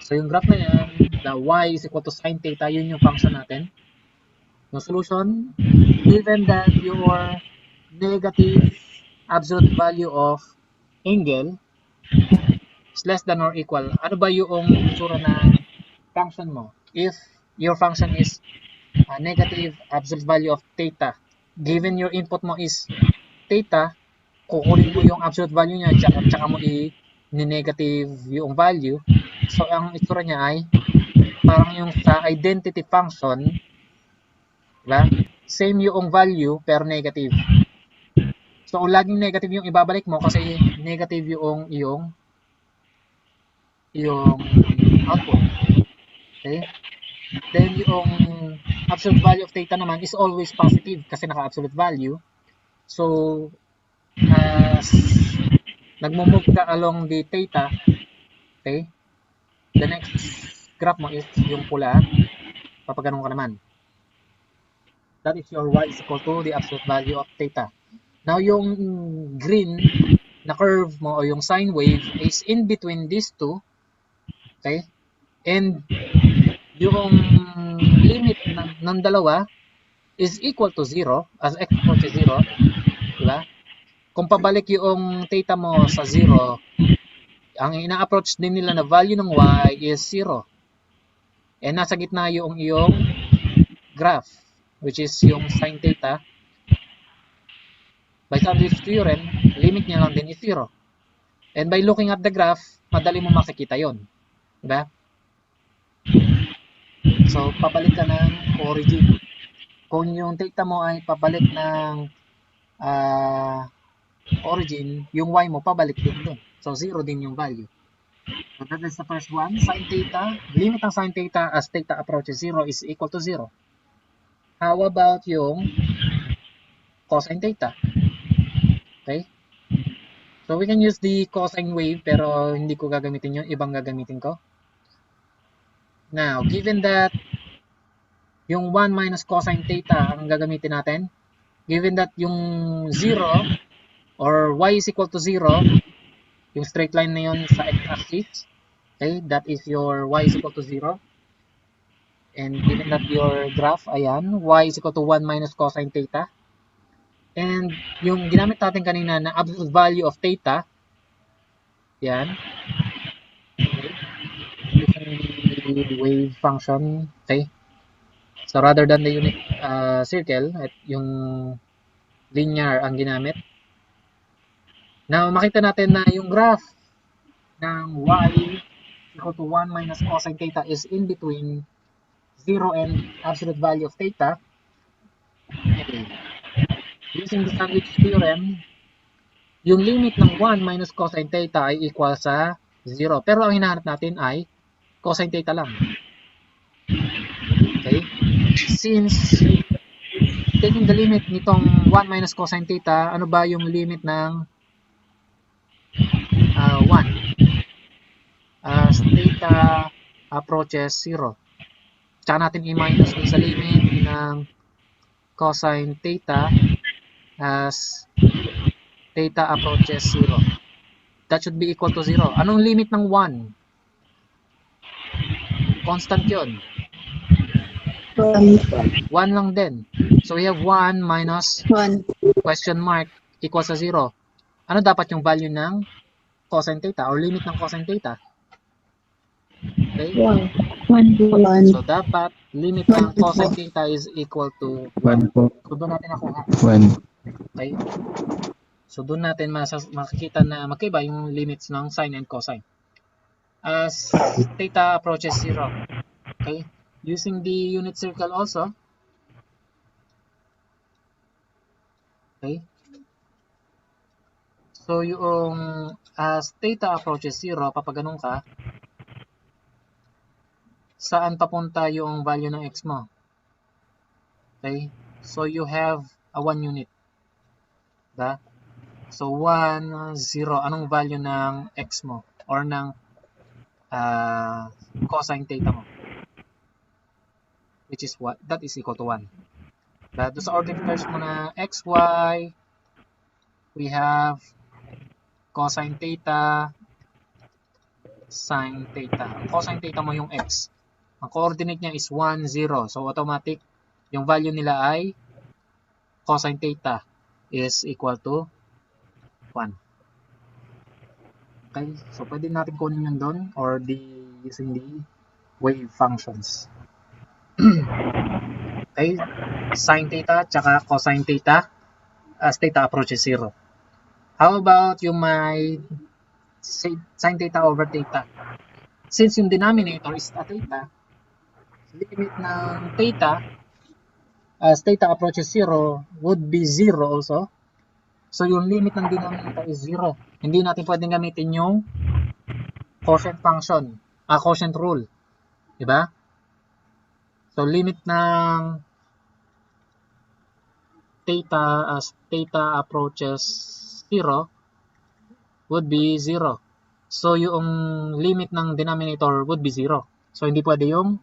So, yung graph na yan, the y is equal to sine theta, yun yung function natin. Yung solution, given that your negative absolute value of angle is less than or equal, ano ba yung itsura ng function mo? If your function is negative absolute value of theta, given your input mo is theta, kukunin mo yung absolute value niya, tsaka mo i-negative yung value. So, ang itsura niya ay parang yung sa identity function, diba? Same yung value pero negative. So, laging negative yung ibabalik mo kasi negative yung output. Okay? Then, yung absolute value of theta naman is always positive kasi naka-absolute value. So, as nagmo-move ka along the theta, okay, the next graph mo is yung pula, papaganon ka naman. That is your y is equal to the absolute value of theta. Now, yung green na curve mo o yung sine wave is in between these two, okay, and yung limit ng dalawa is equal to 0 as x equal to 0, diba? Kung pabalik yung theta mo sa 0, ang ina-approach din nila na value ng y is 0. And nasa gitna yung iyong graph, which is yung sine theta. By Sandwich theorem, limit niya lang din is 0. And by looking at the graph, madali mo makikita yon, diba? So, pabalik ka ng origin. Kung yung theta mo ay pabalik ng origin, yung y mo pabalik din dun. So, 0 din yung value. So, that is the first one. Sin theta, limit ng sin theta as theta approaches 0 is equal to 0. How about yung cosine theta? Okay? So, we can use the cosine wave pero hindi ko gagamitin yun. Ibang gagamitin ko. Now, given that yung 1 minus cosine theta ang gagamitin natin, given that yung 0 or y is equal to 0, yung straight line na yun sa x-axis, okay, that is your y is equal to 0. And given that your graph, ayan, y is equal to 1 minus cosine theta. And yung ginamit natin kanina na absolute value of theta, yan. Okay. Using the wave function, okay. So rather than the unit circle, at yung linear ang ginamit. Now, makita natin na yung graph ng y equal to 1 minus cosine theta is in between 0 and absolute value of theta. Okay. Using the sandwich theorem, yung limit ng 1 minus cosine theta ay equal sa 0. Pero ang hinahanap natin ay cosine theta lang. Okay? Since taking the limit nitong 1 minus cosine theta, ano ba yung limit ng 1? As theta approaches 0. Tsaka natin i-minus dun sa limit ng cosine theta as theta approaches 0. That should be equal to 0. Anong limit ng 1? Constant yun. 1 lang din. So we have 1 minus 1. question mark equals sa 0. Ano dapat yung value ng cosine theta or limit ng cosine theta? Okay? 1. So dapat limit ng cosine theta is equal to 1 po. So doon natin nakuha. 1. Okay? So doon natin makikita na magkaiba yung limits ng sine and cosine. As theta approaches 0. Okay? Using the unit circle also. Okay? So yung as theta approaches 0, papaganon ka, saan papunta yung value ng x mo? Okay? So you have a 1 unit. Diba? So 1, 0. Anong value ng x mo? Or ng cosine theta mo? Which is what? That is equal to 1. Diba? Doon sa ordered pairs mo na x, y, we have cosine theta, sine theta. Ang cosine theta mo yung x. Ang coordinate niya is 1, 0. So automatic, yung value nila ay cosine theta is equal to 1. Okay? So pwede natin kunin yun doon or using the wave functions. Okay? Sine theta tsaka cosine theta as theta approaches 0. How about yung may sine theta over theta? Since yung denominator is a theta, limit ng theta as theta approaches 0 would be 0 also. So yung limit ng denominator is 0. Hindi natin pwedeng gamitin yung quotient function, quotient rule. Diba? So limit ng theta as theta approaches 0 would be 0. So yung limit ng denominator would be 0. So hindi pwede yung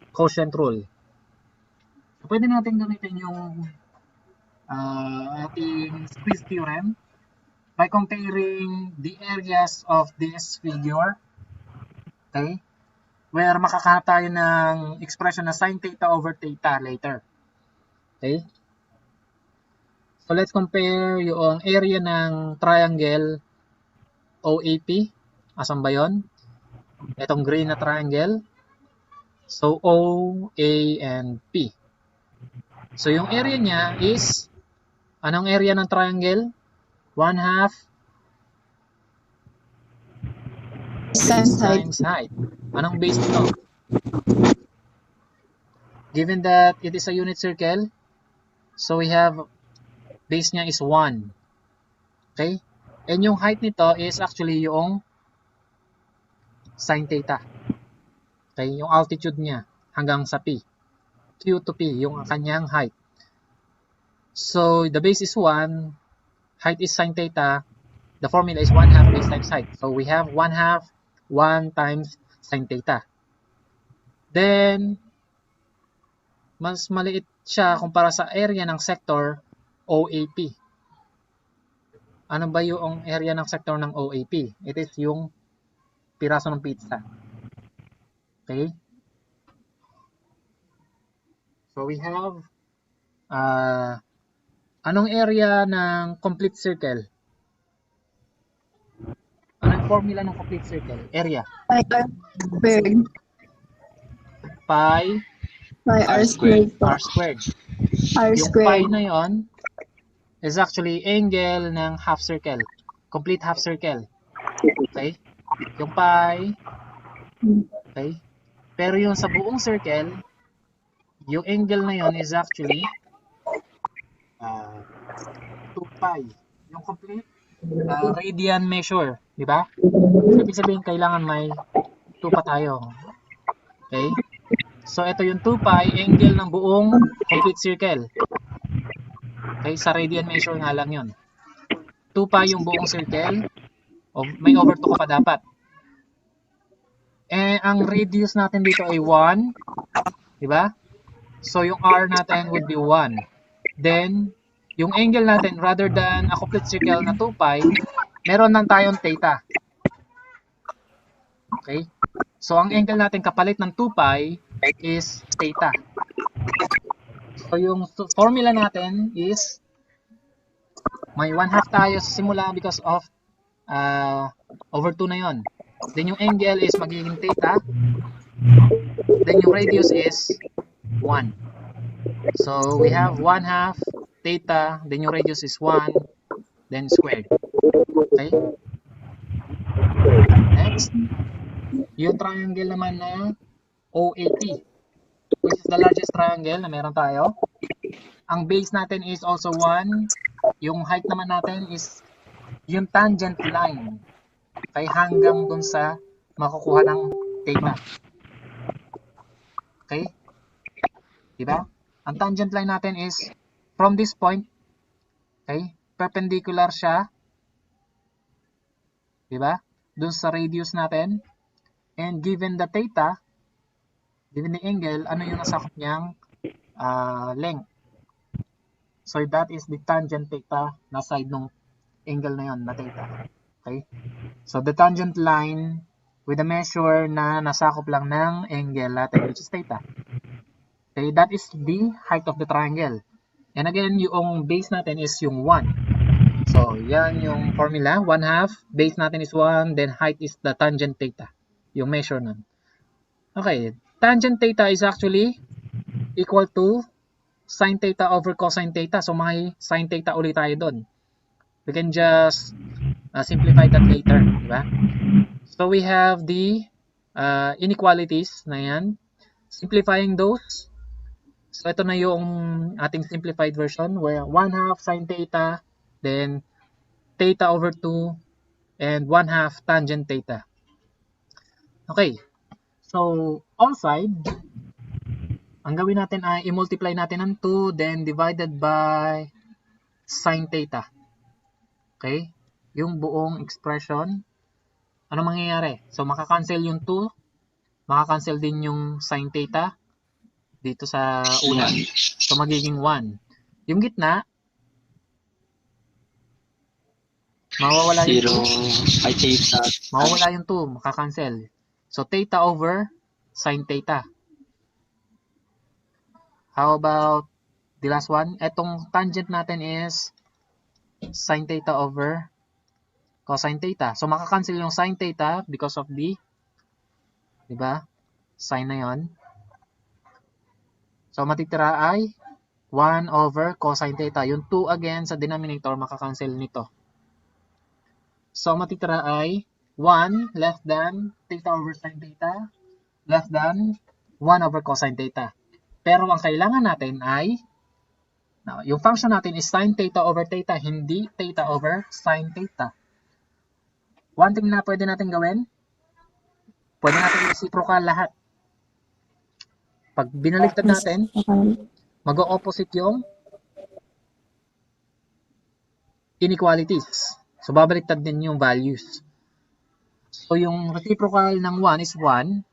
quotient rule. So, pwede natin gamitin yung ating squeeze theorem by comparing the areas of this figure. Okay? Where makakahanap tayo ng expression na sin theta over theta later. Okay? So let's compare yung area ng triangle OAP. Asan ba yun? Itong green na triangle. So O, A, and P. So yung area niya is, anong area ng triangle? 1/2 base times height. Anong base nito? Given that it is a unit circle, so we have base niya is 1. Okay? And yung height nito is actually yung sin theta. Okay? Yung altitude niya hanggang sa P. Q to P, yung kanyang height. So, the base is 1, height is sin theta, the formula is 1/2 base times height. So, we have 1/2, 1 times sin theta. Then, mas maliit siya kumpara sa area ng sector OAP. Ano ba yung area ng sector ng OAP? It is yung piraso ng pizza. Okay? So we have anong area ng complete circle? Anong formula ng complete circle? Area. pi By R squared po. r squared. R Yung pi squared. na yon is actually angle ng half circle. Complete half circle. Okay? Yung pi, okay? Pero yung sa buong circle, yung angle na yon is actually 2 pi. Yung complete radian measure, di ba? Ibig sabihin, kailangan may 2 pa tayo. Okay? So, ito yung 2 pi, angle ng buong complete circle. Okay? Sa radian measure nga lang yun. 2 pi yung buong circle, may over 2 ka pa dapat. Eh, ang radius natin dito ay 1, di ba? So, yung r natin would be 1. Then, yung angle natin, rather than a complete circle na 2 pi, meron lang tayong theta. Okay? So, ang angle natin kapalit ng 2 pi is theta. So, yung formula natin is may 1/2 tayo sa simula because of over 2 na yon. Then, yung angle is magiging theta. Then, yung radius is 1. So, we have 1/2 theta. Then, yung radius is 1. Then, squared. Okay? Next. Yung triangle naman na OAT, which is the largest triangle na meron tayo. Ang base natin is also 1. Yung height naman natin is yung tangent line. Okay, hanggang dun sa makukuha ng theta. Okay? Diba? Ang tangent line natin is from this point, okay, perpendicular siya, diba? Dun sa radius natin. And given the theta, given the angle, ano yung nasakop niyang length. So that is the tangent theta na side ng angle na yon na theta. Okay? So the tangent line with a measure na nasakop lang ng angle natin, which is theta. Okay, that is the height of the triangle. And again, yung base natin is yung 1. So yan yung formula, 1/2, base natin is 1, then height is the tangent theta. Yung measure nun. Okay, tangent theta is actually equal to sin theta over cosine theta. So, may sin theta ulit tayo doon. We can just simplify that later. Diba? So, we have the inequalities na yan. Simplifying those. So, ito na yung ating simplified version where 1/2 sin theta, then theta over 2, and 1/2 tangent theta. Okay, so all side, ang gawin natin ay i-multiply natin ng 2, then divided by sin theta. Okay, yung buong expression, ano mangyayari? So makakancel yung 2, makakancel din yung sin theta dito sa una. So magiging 1. Yung gitna, mawawala yung 2. Ay, theta. Mawawala yung 2, makakancel. So, theta over sin theta. How about the last one? Etong tangent natin is sin theta over cosine theta. So, makakancel yung sin theta because of the, diba? Sin na yon. So, matitira ay 1 over cosine theta. Yung 2 again sa denominator, makakancel nito. So, matitira ay 1 less than theta over sin theta less than 1 over cosine theta. Pero ang kailangan natin ay, yung function natin is sin theta over theta, hindi theta over sin theta. One thing na pwede natin gawin, pwede natin reciprocal lahat. Pag binaliktad natin, mag-o-opposite yung inequalities. So, babaliktad din yung values. So, yung reciprocal ng 1 is 1.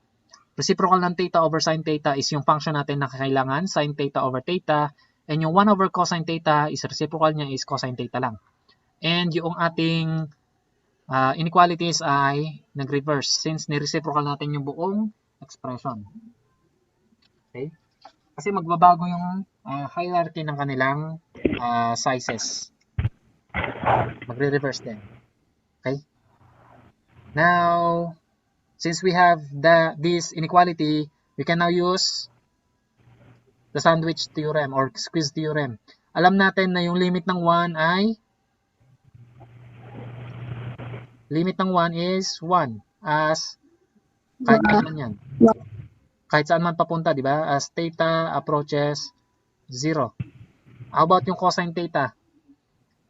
Reciprocal ng theta over sin theta is yung function natin na kailangan, sin theta over theta. And yung 1 over cosine theta is reciprocal niya is cosine theta lang. And yung ating inequalities ay nag-reverse since ni-reciprocal natin yung buong expression. Okay? Kasi magbabago yung hierarchy ng kanilang sizes. Magre-reverse din. Okay? Now, since we have this inequality, We can now use the sandwich theorem or squeeze theorem. Alam natin na yung limit ng 1 ay is 1 as kahit kailan yan. Kahit saan man papunta, di ba? As theta approaches 0. How about yung cosine theta?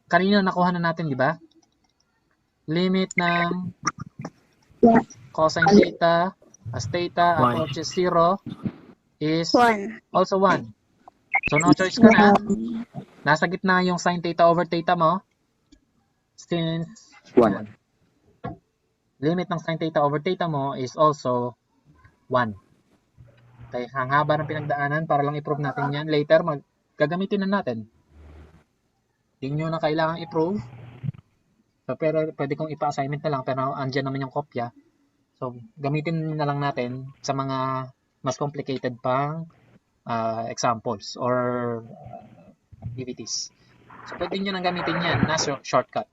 Kanina nakuha na natin, di ba? Limit ng cosine theta as theta One. approaches 0 is 1. also 1. So, no choice ka na. Nasa gitna yung sin theta over theta mo. Since 1. limit ng sin theta over theta mo is also 1. Okay, ang haba ng pinagdaanan para lang i-prove natin yan. Later, gagamitin na natin. Hindi nyo na kailangan i-prove. So, pero pwede kong ipa-assignment na lang pero andyan naman yung kopya. So, gamitin na lang natin sa mga mas complicated pang examples or activities. So, pwede nyo nang gamitin yan na shortcut.